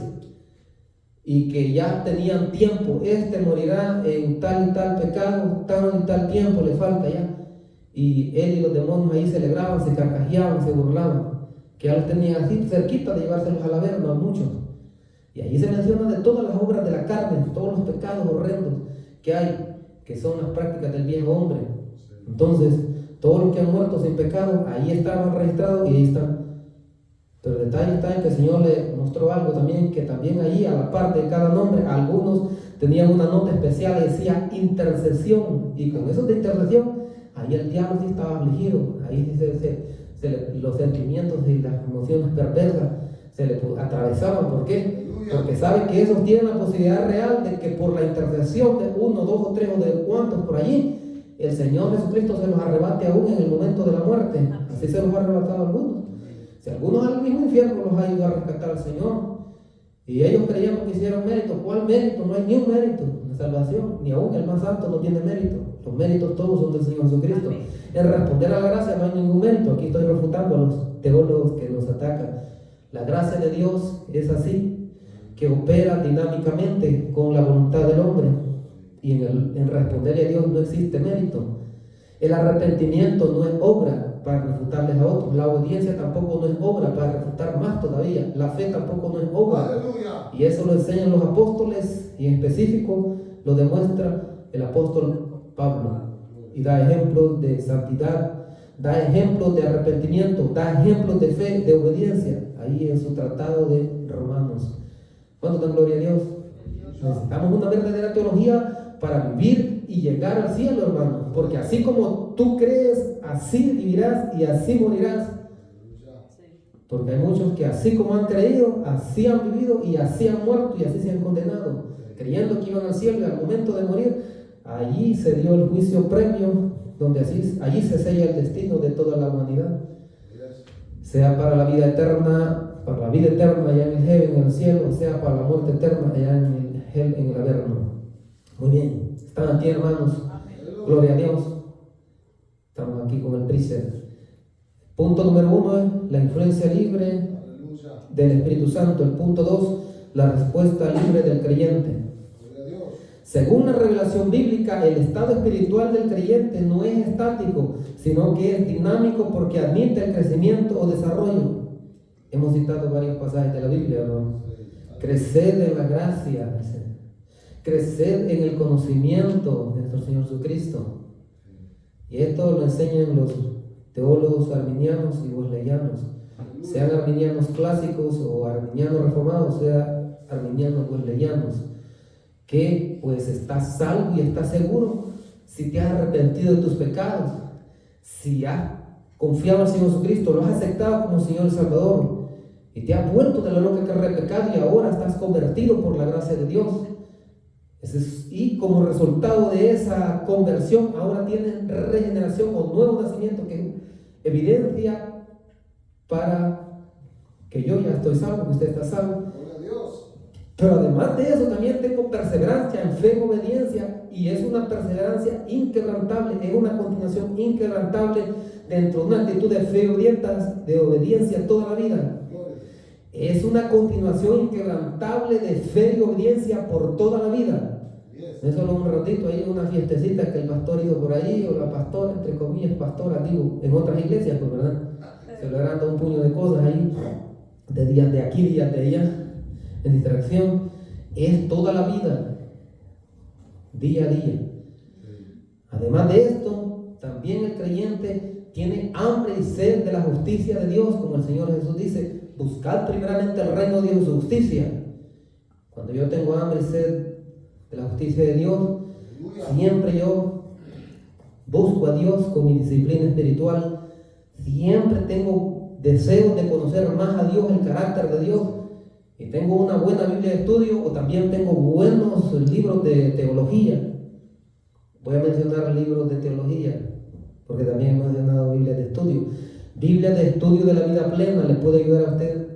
Y que ya tenían tiempo, este morirá en tal y tal pecado, tal y tal tiempo le falta ya. Y él y los demonios ahí celebraban, se carcajeaban, se burlaban, que ya los tenían así cerquita de llevárselos al Averno a muchos. Y allí se menciona de todas las obras de la carne, todos los pecados horrendos que hay, que son las prácticas del viejo hombre. Entonces, todos los que han muerto sin pecado, ahí estaban registrados y ahí están. Pero el detalle está en que el Señor le mostró algo también, que también allí a la par de cada nombre, algunos tenían una nota especial y decía intercesión, y con eso de intercesión, ahí el diablo sí estaba afligido, ahí los sentimientos y las emociones perversas se le atravesaban. ¿Por qué? Porque sabe que esos tienen la posibilidad real de que por la intercesión de uno, dos o tres o de cuantos por allí, el Señor Jesucristo se los arrebate aún en el momento de la muerte. Así se los ha arrebatado a algunos. Si algunos al mismo infierno los ha ayudado a rescatar al Señor, y ellos creían que hicieron mérito. ¿Cuál mérito? No hay ni un mérito de salvación, ni aún el más santo no tiene mérito. Los méritos todos son del Señor Jesucristo. En responder a la gracia no hay ningún mérito. Aquí estoy refutando a los teólogos que nos atacan. La gracia de Dios es así, que opera dinámicamente con la voluntad del hombre, y en responderle a Dios no existe mérito. El arrepentimiento no es obra para refutarles a otros. La obediencia tampoco no es obra para refutar más todavía. La fe tampoco no es obra. ¡Aleluya! Y eso lo enseñan los apóstoles, y en específico lo demuestra el apóstol Pablo. Y da ejemplos de santidad, da ejemplos de arrepentimiento, da ejemplos de fe, de obediencia, ahí en su tratado de Romanos. ¿Cuánto dan gloria a Dios? Necesitamos una verdadera teología para vivir y llegar al cielo, hermano, porque así como tú crees, así vivirás y así morirás. Porque hay muchos que así como han creído, así han vivido y así han muerto y así se han condenado, creyendo que iban al cielo, y al momento de morir, allí se dio el juicio previo, donde allí se sella el destino de toda la humanidad, sea para la vida eterna allá en el heaven, en el cielo, sea para la muerte eterna allá en el hell, en el averno. Muy bien, están aquí, hermanos. Gloria a Dios. aquí con el preset. Punto número 1 es la influencia libre Aleluya. del Espíritu Santo. El punto 2, la respuesta libre del creyente. Gloria a Dios. Según la revelación bíblica, el estado espiritual del creyente no es estático, sino que es dinámico porque admite el crecimiento o desarrollo. Hemos citado varios pasajes de la Biblia, hermano. Creced en la gracia, creced en el conocimiento de nuestro Señor Jesucristo. Y esto lo enseñan los teólogos arminianos y wesleyanos, sean arminianos clásicos o arminianos reformados, sean arminianos wesleyanos, que pues estás salvo y estás seguro si te has arrepentido de tus pecados, si has confiado en el Señor Jesucristo, lo has aceptado como Señor y Salvador y te has vuelto de la loca carrera de pecado y ahora estás convertido por la gracia de Dios. Y como resultado de esa conversión ahora tienes regeneración o nuevo nacimiento, que es evidencia para que yo ya estoy salvo, que usted está salvo. Gloria a Dios. Pero además de eso también tengo perseverancia en fe y obediencia, y es una perseverancia inquebrantable, es una continuación inquebrantable dentro de una actitud de fe y de obediencia toda la vida. Gloria. Es una continuación inquebrantable de fe y obediencia por toda la vida. Yes. No es solo un ratito ahí, una fiestecita que el pastor hizo por ahí, o la pastora, entre comillas, pastora, digo, en otras iglesias, pues, ¿verdad? Celebrando un puño de cosas ahí, de días de aquí, días de allá, en distracción. Es toda la vida, día a día. Además de esto, también el creyente tiene hambre y sed de la justicia de Dios, como el Señor Jesús dice: buscad primeramente el reino de Dios y su justicia. Cuando yo tengo hambre y sed de la justicia de Dios, siempre yo busco a Dios con mi disciplina espiritual, siempre tengo deseos de conocer más a Dios, el carácter de Dios, y tengo una buena Biblia de estudio, o también tengo buenos libros de teología. Voy a mencionar libros de teología, porque también he mencionado Biblia de estudio. Biblia de estudio de la vida plena le puede ayudar a usted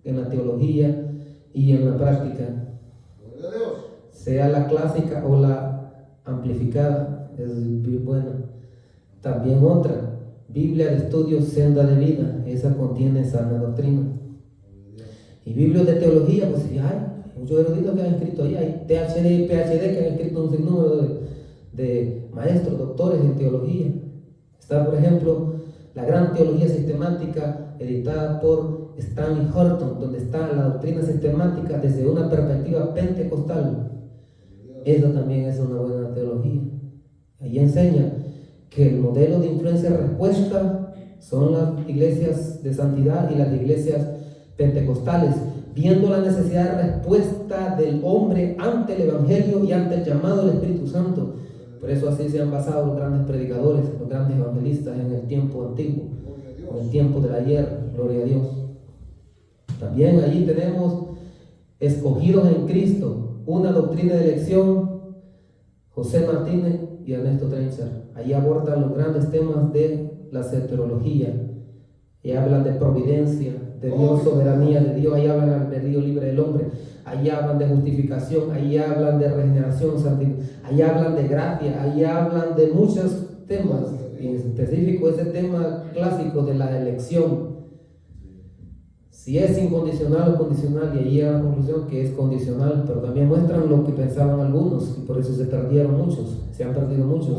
en la teología y en la práctica. Gloria a Dios. Sea la clásica o la amplificada, es buena. También otra, Biblia de estudio Senda de Vida, esa contiene sana doctrina. Y Biblias de teología, pues sí hay muchos eruditos que han escrito ahí, hay THD y PhD que han escrito un sinnúmero de maestros, doctores en teología. Está, por ejemplo, la Gran Teología Sistemática, editada por Stanley Horton, donde está la doctrina sistemática desde una perspectiva pentecostal. Esa también es una buena teología. Ahí enseña que el modelo de influencia-respuesta son las iglesias de santidad y las iglesias pentecostales, viendo la necesidad de respuesta del hombre ante el Evangelio y ante el llamado del Espíritu Santo. Por eso así se han basado los grandes predicadores, los grandes evangelistas en el tiempo antiguo, en el tiempo del ayer. Gloria a Dios. También allí tenemos escogidos en Cristo, una doctrina de elección, José Martínez y Ernesto Trencher. Allí abordan los grandes temas de la soteriología, y hablan de providencia de Dios, soberanía de Dios, ahí hablan del albedrío libre del hombre, ahí hablan de justificación, ahí hablan de regeneración, ahí hablan de gracia, ahí hablan de muchos temas, y en específico ese tema clásico de la elección. Si es incondicional o condicional, y ahí llega a la conclusión que es condicional, pero también muestran lo que pensaban algunos, y por eso se perdieron muchos, se han perdido muchos,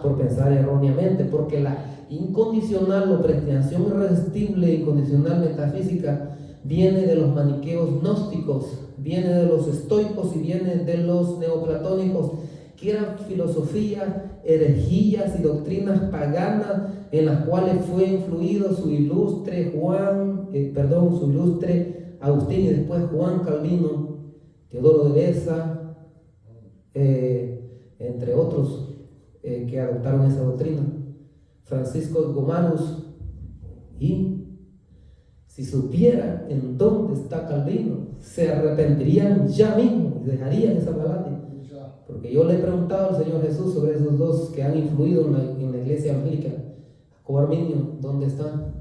por pensar erróneamente, porque la incondicional o predestinación irresistible, incondicional metafísica, viene de los maniqueos gnósticos, viene de los estoicos y viene de los neoplatónicos, que eran filosofías, herejías y doctrinas paganas en las cuales fue influido su ilustre Agustín y después Juan Calvino, Teodoro de Beza, entre otros que adoptaron esa doctrina, Francisco Gomarus. Y si supieran en dónde está Calvino, se arrepentirían ya mismo y dejarían esa balada. Porque yo le he preguntado al Señor Jesús sobre esos dos que han influido en la iglesia evangélica. Jacobo Arminio, ¿dónde está?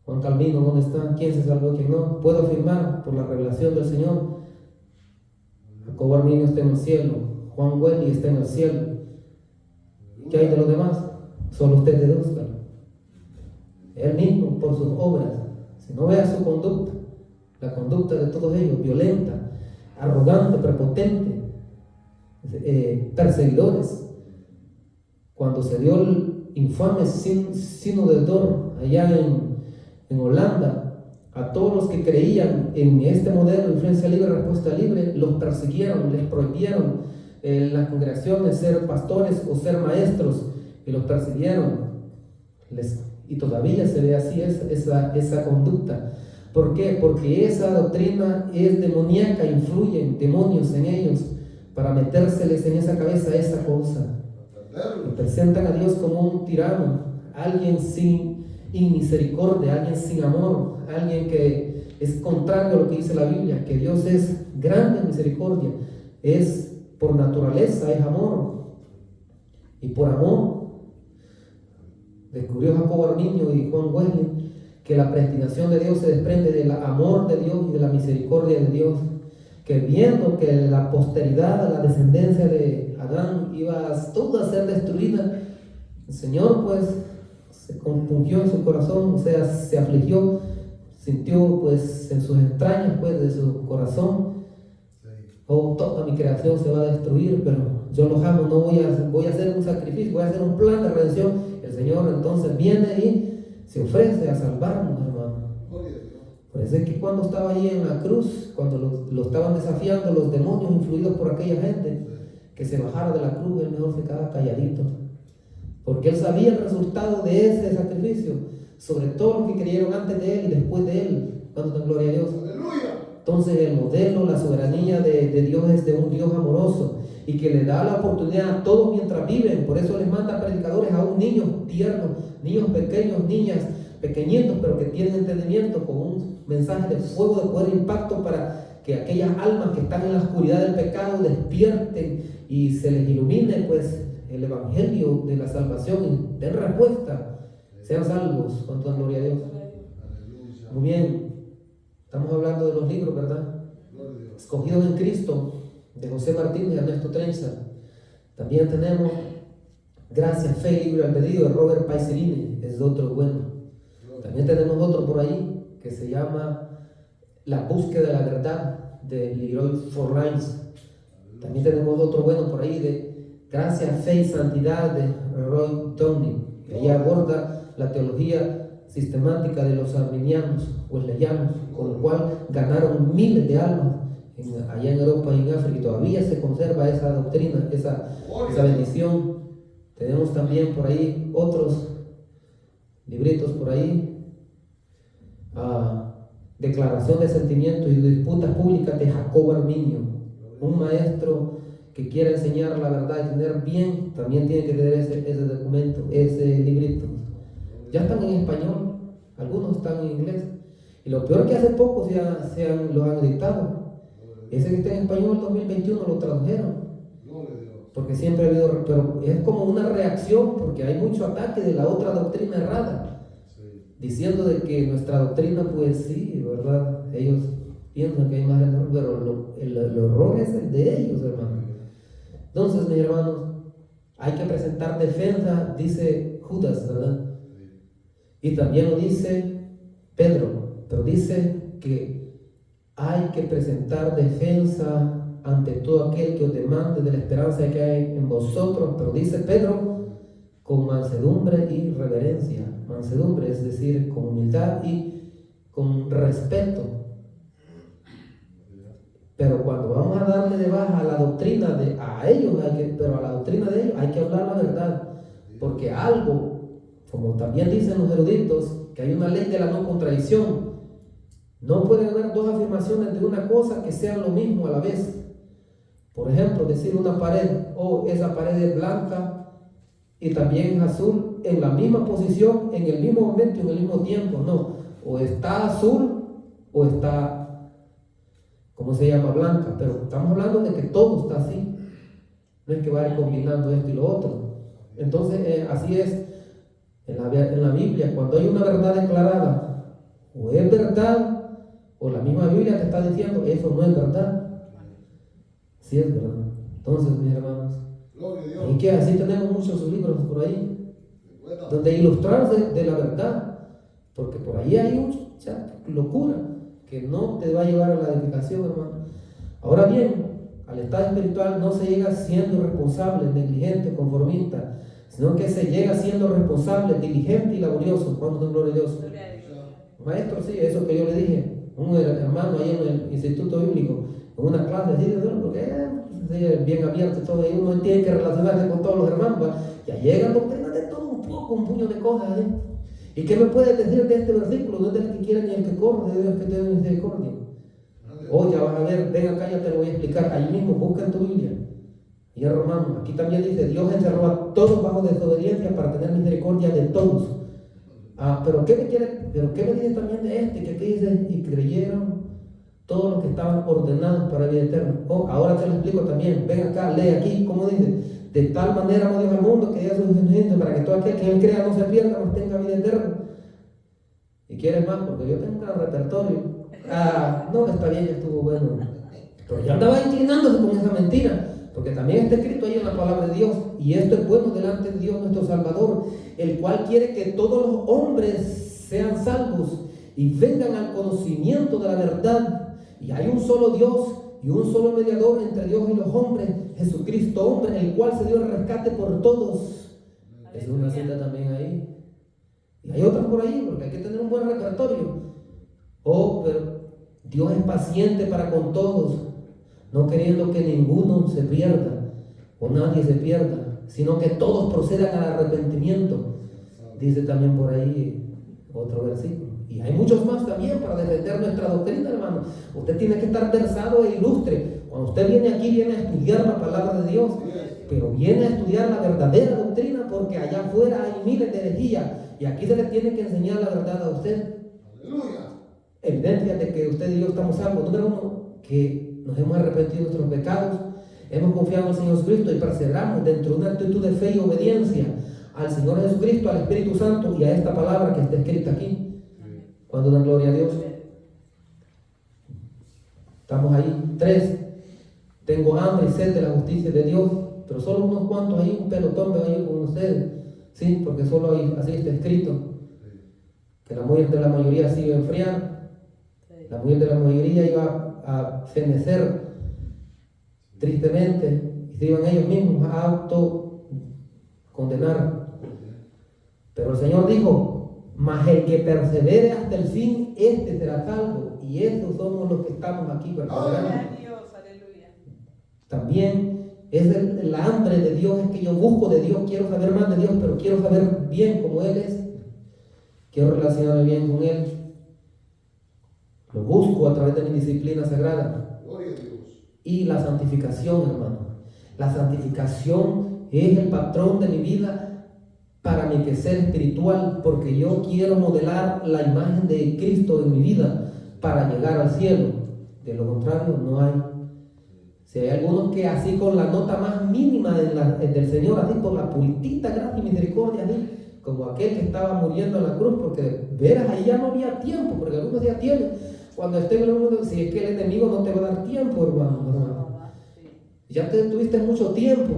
Juan Calvino, ¿dónde está? ¿Quién se salvó y quién no? Puedo afirmar por la revelación del Señor, Jacobo Arminio está en el cielo, Juan Wesley está en el cielo. ¿Qué hay de los demás? Solo usted deduzca. Él mismo por sus obras. Si no vea su conducta, la conducta de todos ellos, violenta, arrogante, prepotente, perseguidores. Cuando se dio el infame sínodo de Dort allá en Holanda, a todos los que creían en este modelo de influencia libre, respuesta libre, los persiguieron, les prohibieron en las congregaciones ser pastores o ser maestros, y los persiguieron. Y todavía se ve así esa conducta. ¿Por qué? Porque esa doctrina es demoníaca, influyen demonios en ellos para metérseles en esa cabeza esa cosa. Y presentan a Dios como un tirano, alguien sin misericordia, alguien sin amor, alguien que es contrario a lo que dice la Biblia, que Dios es grande en misericordia, es por naturaleza, es amor. Y por amor, descubrió Jacobo Arminio y Juan Wesley que la predestinación de Dios se desprende del amor de Dios y de la misericordia de Dios, que viendo que la posteridad, la descendencia de Adán iba toda a ser destruida, el Señor pues se compungió en su corazón, o sea, se afligió, sintió pues en sus entrañas pues de su corazón, oh, toda mi creación se va a destruir, pero yo los amo, no voy a hacer un sacrificio, voy a hacer un plan de redención. El Señor entonces viene y se ofrece a salvarnos, hermano. Por eso es que cuando estaba ahí en la cruz, cuando lo estaban desafiando los demonios influidos por aquella gente, que se bajara de la cruz, él mejor se quedaba calladito, porque él sabía el resultado de ese sacrificio, sobre todo los que creyeron antes de él y después de él. Cuando den gloria a Dios. Aleluya. Entonces el modelo, la soberanía de Dios es de un Dios amoroso y que le da la oportunidad a todos mientras viven. Por eso les manda predicadores a un niños tiernos, niños pequeños, niñas pequeñitos, pero que tienen entendimiento, con un mensaje de fuego, de poder, impacto, para que aquellas almas que están en la oscuridad del pecado despierten y se les ilumine pues el evangelio de la salvación y den respuesta, sean salvos. Con toda gloria a Dios. Muy bien, estamos hablando de los libros, ¿verdad? Escogidos en Cristo, de José Martínez y Ernesto Trenza. También tenemos Gracia, Fe, Libre Albedrío, de Robert Paisirini, es otro bueno. También tenemos otro por ahí que se llama La Búsqueda de la Verdad, de Leroy Forlines. También tenemos otro bueno por ahí de Gracia, Fe y Santidad, de Roy Downey, que ahí aborda la teología sistemática de los arminianos, wesleyanos, con lo cual ganaron miles de almas allá en Europa y en África, y todavía se conserva esa doctrina, esa bendición. Tenemos también por ahí otros libritos por ahí, Declaración de Sentimientos y Disputas Públicas, de Jacobo Arminio. Un maestro que quiera enseñar la verdad y tener bien, también tiene que tener ese documento, ese librito. Ya están en español, algunos están en inglés, y lo peor que hace poco los han editado. Ese que está en español en 2021 lo tradujeron, porque siempre ha habido, pero es como una reacción, porque hay mucho ataque de la otra doctrina errada, diciendo de que nuestra doctrina, pues sí, ¿verdad? Ellos piensan que hay más error, pero el error es el de ellos, hermano. Entonces, mis hermanos, hay que presentar defensa, dice Judas, ¿verdad? Y también lo dice Pedro, pero dice que hay que presentar defensa ante todo aquel que os demande de la esperanza que hay en vosotros, pero dice Pedro, con mansedumbre y reverencia. Mansedumbre, es decir, con humildad y con respeto. Pero cuando vamos a darle de baja a la doctrina pero a la doctrina de ellos hay que hablar la verdad, porque algo, como también dicen los eruditos, que hay una ley de la no contradicción. No pueden haber dos afirmaciones de una cosa que sean lo mismo a la vez. Por ejemplo, decir una pared, esa pared es blanca y también es azul, en la misma posición, en el mismo momento y en el mismo tiempo. No, o está azul o está, ¿cómo se llama? Blanca. Pero estamos hablando de que todo está así. No es que vaya combinando esto y lo otro. Entonces, así es en la Biblia. Cuando hay una verdad declarada, o es verdad, o la misma Biblia te está diciendo, eso no es verdad. Sí es verdad. Entonces, mis hermanos, y que así tenemos muchos libros por ahí. Bueno. donde ilustrarse de la verdad, porque por ahí hay mucha locura que no te va a llevar a la edificación, hermano. Ahora bien, al estado espiritual no se llega siendo irresponsable, negligente, conformista, sino que se llega siendo responsable, diligente y laborioso. ¿Cuánto es gloria a Dios? Maestro, sí, eso que yo le dije, un hermano ahí en el instituto bíblico, en una clase así, porque bien abierto y todo, y uno tiene que relacionarse con todos los hermanos, ¿va? Ya llegan doctrinas de todo un poco, un puño de cosas, ¿eh? ¿Y qué me puedes decir de este versículo? No es del que quiere ni el que corre, de Dios que te dé misericordia. Oye, vas a ver, ven acá, ya te lo voy a explicar. Ahí mismo, busca en tu Biblia. Y en Romanos, aquí también dice, Dios encerró a todos bajo desobediencia para tener misericordia de todos. Pero ¿qué me dice también de este? Que aquí dice, y creyeron todos los que estaban ordenados para vida eterna. Ahora te lo explico también. Ven acá, lee aquí, ¿cómo dice? De tal manera amó Dios al mundo que dio a su Hijo para que todo aquel que en él crea no se pierda, mas tenga vida eterna. ¿Y quieres más? Porque yo tengo un gran repertorio. No, está bien, ya estuvo bueno. Pero ya andaba inclinándose con esa mentira. Porque también está escrito ahí en la palabra de Dios, y esto es bueno delante de Dios nuestro Salvador, el cual quiere que todos los hombres sean salvos y vengan al conocimiento de la verdad. Y hay un solo Dios y un solo mediador entre Dios y los hombres, Jesucristo hombre, el cual se dio el rescate por todos. Es una cita también ahí. Y hay otras por ahí, porque hay que tener un buen repertorio. Pero Dios es paciente para con todos, no queriendo que ninguno se pierda o nadie se pierda, sino que todos procedan al arrepentimiento. Dice también por ahí otro versículo. Y hay muchos más también para defender nuestra doctrina, hermano. Usted tiene que estar versado e ilustre. Cuando usted viene aquí, viene a estudiar la palabra de Dios, pero viene a estudiar la verdadera doctrina, porque allá afuera hay miles de herejías y aquí se le tiene que enseñar la verdad a usted. Aleluya. Evidencia de que usted y yo estamos salvos. Número uno, que nos hemos arrepentido de nuestros pecados, hemos confiado en el Señor Jesucristo y perseveramos dentro de una actitud de fe y obediencia al Señor Jesucristo, al Espíritu Santo y a esta palabra que está escrita aquí. Cuando dan gloria a Dios. Estamos ahí. 3. Tengo hambre y sed de la justicia de Dios, pero solo unos cuantos ahí, un pelotón veo ahí con ustedes, sí, porque solo ahí, así está escrito, que la mujer de la mayoría se iba a enfriar, la mujer de la mayoría iba a fenecer tristemente, y se iban ellos mismos a autocondenar. Pero el Señor dijo, mas el que persevere hasta el fin, este será salvo. Y esos somos los que estamos aquí perseverando. También es el hambre de Dios, es que yo busco de Dios, quiero saber más de Dios, pero quiero saber bien cómo Él es. Quiero relacionarme bien con Él. Lo busco a través de mi disciplina sagrada. Gloria a Dios. Y la santificación, hermano. La santificación es el patrón de mi vida para mi crecer espiritual, porque yo quiero modelar la imagen de Cristo en mi vida para llegar al cielo. De lo contrario, no hay. Si hay algunos que así con la nota más mínima del Señor, así por la puritita gracia y misericordia, así como aquel que estaba muriendo en la cruz, porque veras, ahí ya no había tiempo, porque algunos ya tienen, cuando esté en el mundo, si es que el enemigo no te va a dar tiempo, hermano. Ya te tuviste mucho tiempo.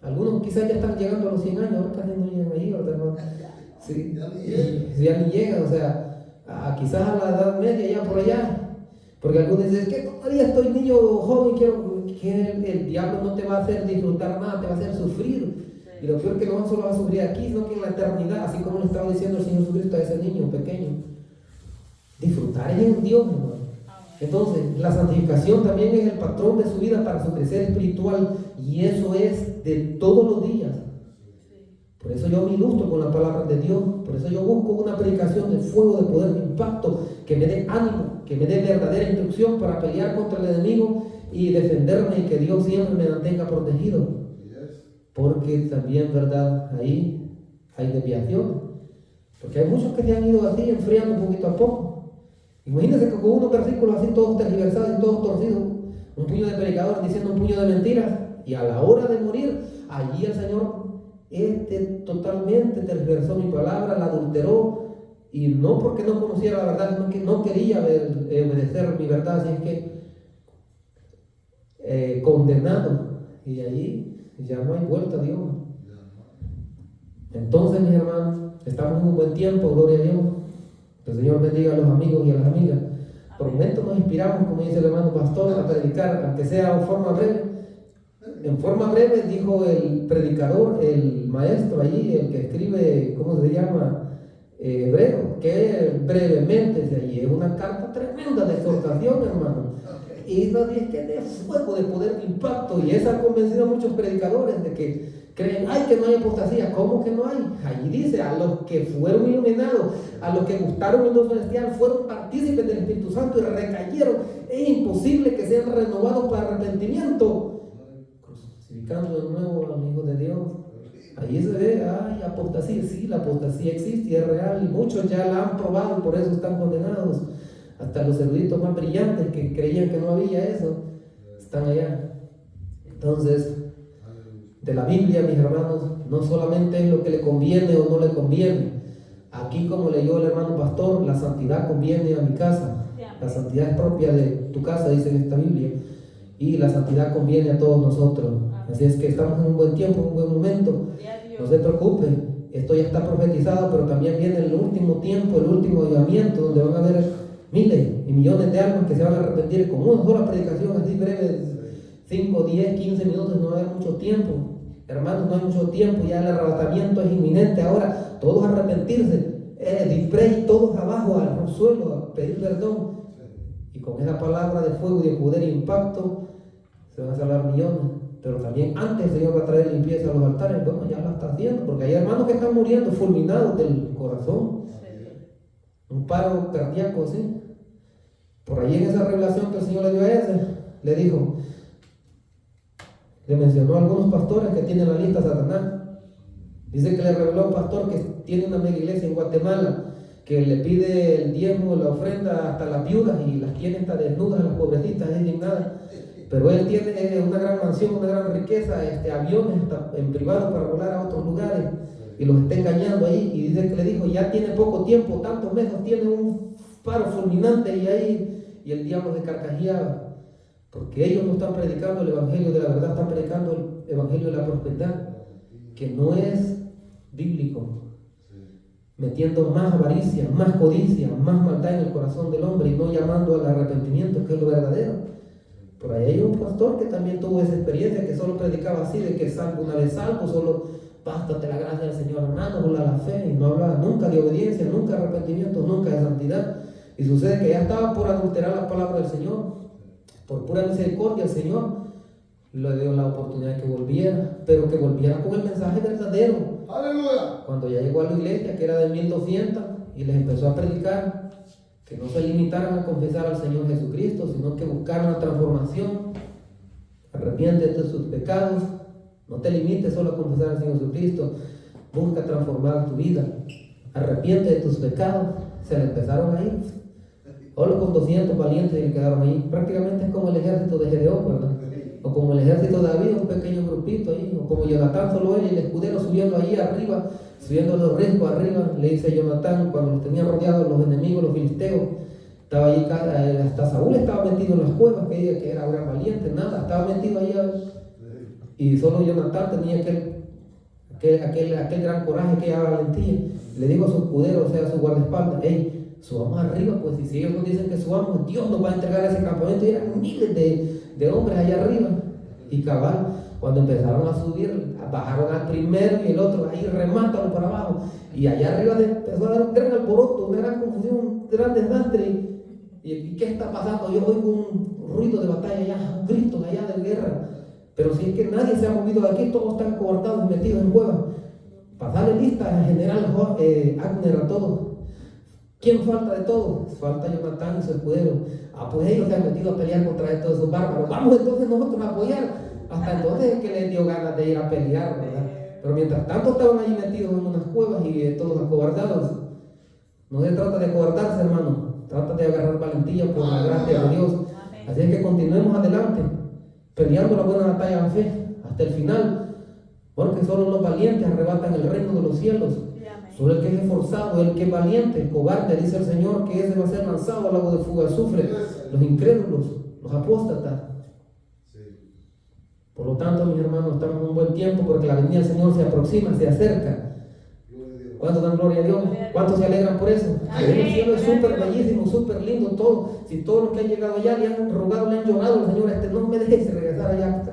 Algunos quizás ya están llegando a los 100 años, ahora casi no llegan ahí, hermano. Sí, ya ni llegan, o sea, quizás a la edad media, ya por allá. Porque algunos dicen, es que todavía estoy niño joven, que el diablo no te va a hacer disfrutar nada, te va a hacer sufrir. Y lo peor que no solo va a sufrir aquí, sino que en la eternidad, así como le estaba diciendo el Señor Jesucristo a ese niño pequeño. Disfrutar en Dios, hermano. Entonces, la santificación también es el patrón de su vida para su crecer espiritual, y eso es de todos los días. Por eso yo me ilustro con la palabra de Dios, por eso yo busco una predicación de fuego, de poder, de impacto, que me dé ánimo, que me dé verdadera instrucción para pelear contra el enemigo y defenderme, y que Dios siempre me mantenga protegido. Porque también, verdad, ahí hay desviación, porque hay muchos que se han ido así enfriando poquito a poco. Imagínense que con unos versículos así todos tergiversados y todos torcidos, un puño de predicadores diciendo un puño de mentiras, y a la hora de morir, allí el Señor totalmente tergiversó mi palabra, la adulteró, y no porque no conociera la verdad, sino que no quería obedecer mi verdad, así es que condenado, y allí ya no hay vuelta a Dios. Entonces, mis hermanos, estamos en un buen tiempo, gloria a Dios. Que el Señor bendiga a los amigos y a las amigas. Por momentos nos inspiramos, como dice el hermano pastor, a predicar, aunque sea en forma breve. En forma breve, dijo el predicador, el maestro allí, el que escribe, ¿cómo se llama? Hebreo, que brevemente, y es una carta tremenda de exhortación, hermano. Y no es que de fuego, de poder, de impacto, y esa ha convencido a muchos predicadores de que creen, ay, que no hay apostasía. ¿Cómo que no hay? Allí dice, a los que fueron iluminados, a los que gustaron el don celestial, fueron partícipes del Espíritu Santo y recayeron. Es imposible que sean renovados para arrepentimiento. Crucificando de nuevo a los hijos de Dios. Ahí se ve, ay, apostasía. Sí, la apostasía existe y es real, y muchos ya la han probado y por eso están condenados. Hasta los eruditos más brillantes que creían que no había eso, están allá. Entonces, de la Biblia, mis hermanos, no solamente es lo que le conviene o no le conviene. Aquí, como leyó el hermano pastor, la santidad conviene a mi casa. La santidad es propia de tu casa, dice en esta Biblia. Y la santidad conviene a todos nosotros. Así es que estamos en un buen tiempo, en un buen momento. No se preocupe, esto ya está profetizado, pero también viene el último tiempo, el último avivamiento, donde van a haber miles y millones de almas que se van a arrepentir con una sola predicación así breve, 5, 10, 15 minutos. No hay mucho tiempo, hermanos, no hay mucho tiempo. Ya el arrebatamiento es inminente. Ahora todos a arrepentirse, display, todos abajo al suelo a pedir perdón, y con esa palabra de fuego y de poder e impacto se van a salvar millones. Pero también antes el Señor va a traer limpieza a los altares. Bueno, ya lo está haciendo, porque hay hermanos que están muriendo fulminados del corazón, un paro cardíaco, ¿sí? Por ahí en esa revelación que el Señor le dio a ese, le dijo, le mencionó a algunos pastores que tienen la lista Satanás. Dice que le reveló a un pastor que tiene una mega iglesia en Guatemala, que le pide el diezmo, la ofrenda hasta las viudas, y las tiene hasta desnudas a las pobrecitas, indignadas. Pero él tiene una gran mansión, una gran riqueza, aviones hasta en privado para volar a otros lugares, y los está engañando ahí. Y dice que le dijo, ya tiene poco tiempo, tantos meses, tiene un paro fulminante, y el diablo se carcajeaba, porque ellos no están predicando el evangelio de la verdad, están predicando el evangelio de la prosperidad, que no es bíblico, metiendo más avaricia, más codicia, más maldad en el corazón del hombre, y no llamando al arrepentimiento, que es lo verdadero. Por ahí hay un pastor que también tuvo esa experiencia, que solo predicaba así, de que salvo una vez salvo, solo bástate la gracia del Señor, hermano, la fe, y no hablaba nunca de obediencia, nunca de arrepentimiento, nunca de santidad. Y sucede que ya estaba por adulterar la palabra del Señor. Por pura misericordia el Señor le dio la oportunidad de que volviera, pero que volviera con el mensaje verdadero. Aleluya. Cuando ya llegó a la iglesia, que era de 1200, y les empezó a predicar, que no se limitaran a confesar al Señor Jesucristo, sino que buscaran una transformación. Arrepiéntete de sus pecados, no te limites solo a confesar al Señor Jesucristo, busca transformar tu vida, arrepiéntete de tus pecados. Se le empezaron a ir, solo con 200 valientes que quedaron ahí. Prácticamente es como el ejército de Gedeón, ¿verdad? O como el ejército de David, un pequeño grupito ahí, o como Jonatán, solo él y el escudero subiendo ahí arriba, subiendo los riscos arriba. Le dice Jonatán, cuando los tenían rodeados los enemigos, los filisteos, estaba ahí, hasta Saúl estaba metido en las cuevas, que era gran valiente, nada, estaba metido ahí, y solo Jonatán tenía aquel gran coraje, aquella valentía. Le dijo a su escudero, o sea, a su guardaespaldas, hey, subamos arriba, pues, y si ellos nos dicen que subamos, Dios nos va a entregar ese campamento. Y eran miles de hombres allá arriba. Y cabal, cuando empezaron a subir, bajaron al primero y el otro, ahí remátalo para abajo. Y allá arriba empezó a dar un gran alboroto, una gran confusión, un gran desastre. ¿Y qué está pasando? Yo oigo un ruido de batalla allá, gritos allá de guerra. Pero si es que nadie se ha movido de aquí, todos están coartados y metidos en cuevas. Pasarle lista al general Abner a todos. ¿Quién falta de todos? Falta Jonatán y su escudero. Pues ellos se han metido a pelear contra estos esos bárbaros. Vamos entonces nosotros a apoyar. Hasta entonces es que les dio ganas de ir a pelear, ¿verdad? Pero mientras tanto estaban allí metidos en unas cuevas y todos acobardados. No se trata de acobardarse, hermano. Trata de agarrar valentía por la gracia de Dios. Así es que continuemos adelante, peleando la buena batalla de la fe hasta el final. Porque solo los valientes arrebatan el reino de los cielos. Solo el que es esforzado, el que es valiente, el cobarde, dice el Señor, que ese va a ser lanzado al lago de fuego de azufre. Los incrédulos, los apóstatas. Por lo tanto, mis hermanos, estamos en un buen tiempo, porque la venida del Señor se aproxima, se acerca. ¿Cuántos dan gloria a Dios? ¿Cuántos se alegran por eso? Amén. El cielo es súper Gloria a Dios. bellísimo, súper lindo todo. Si todos los que han llegado allá le han rogado, le han llorado al Señor, no me dejes regresar allá.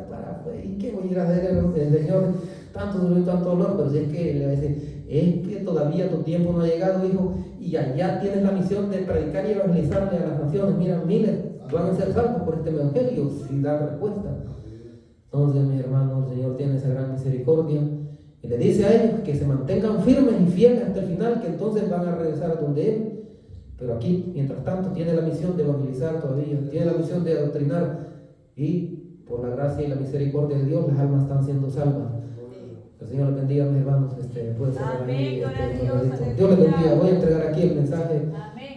¿Y qué voy a ir a hacer el Señor? Tanto dolor, tanto dolor, pero si es que le va a decir, es que todavía tu tiempo no ha llegado, hijo, y allá tienes la misión de predicar y evangelizarle a las naciones. Mira, miles van a ser salvos por este evangelio si dan respuesta. Entonces, mi hermano, el Señor tiene esa gran misericordia y le dice a ellos que se mantengan firmes y fieles hasta el final, que entonces van a regresar a donde Él. Pero aquí, mientras tanto, tiene la misión de evangelizar todavía, tiene la misión de adoctrinar, y por la gracia y la misericordia de Dios, las almas están siendo salvas. Que el Señor les bendiga, mis hermanos. Puede ser Amén, gloria a Dios, Dios les bendiga. aleluya. Voy a entregar aquí el mensaje. Amén.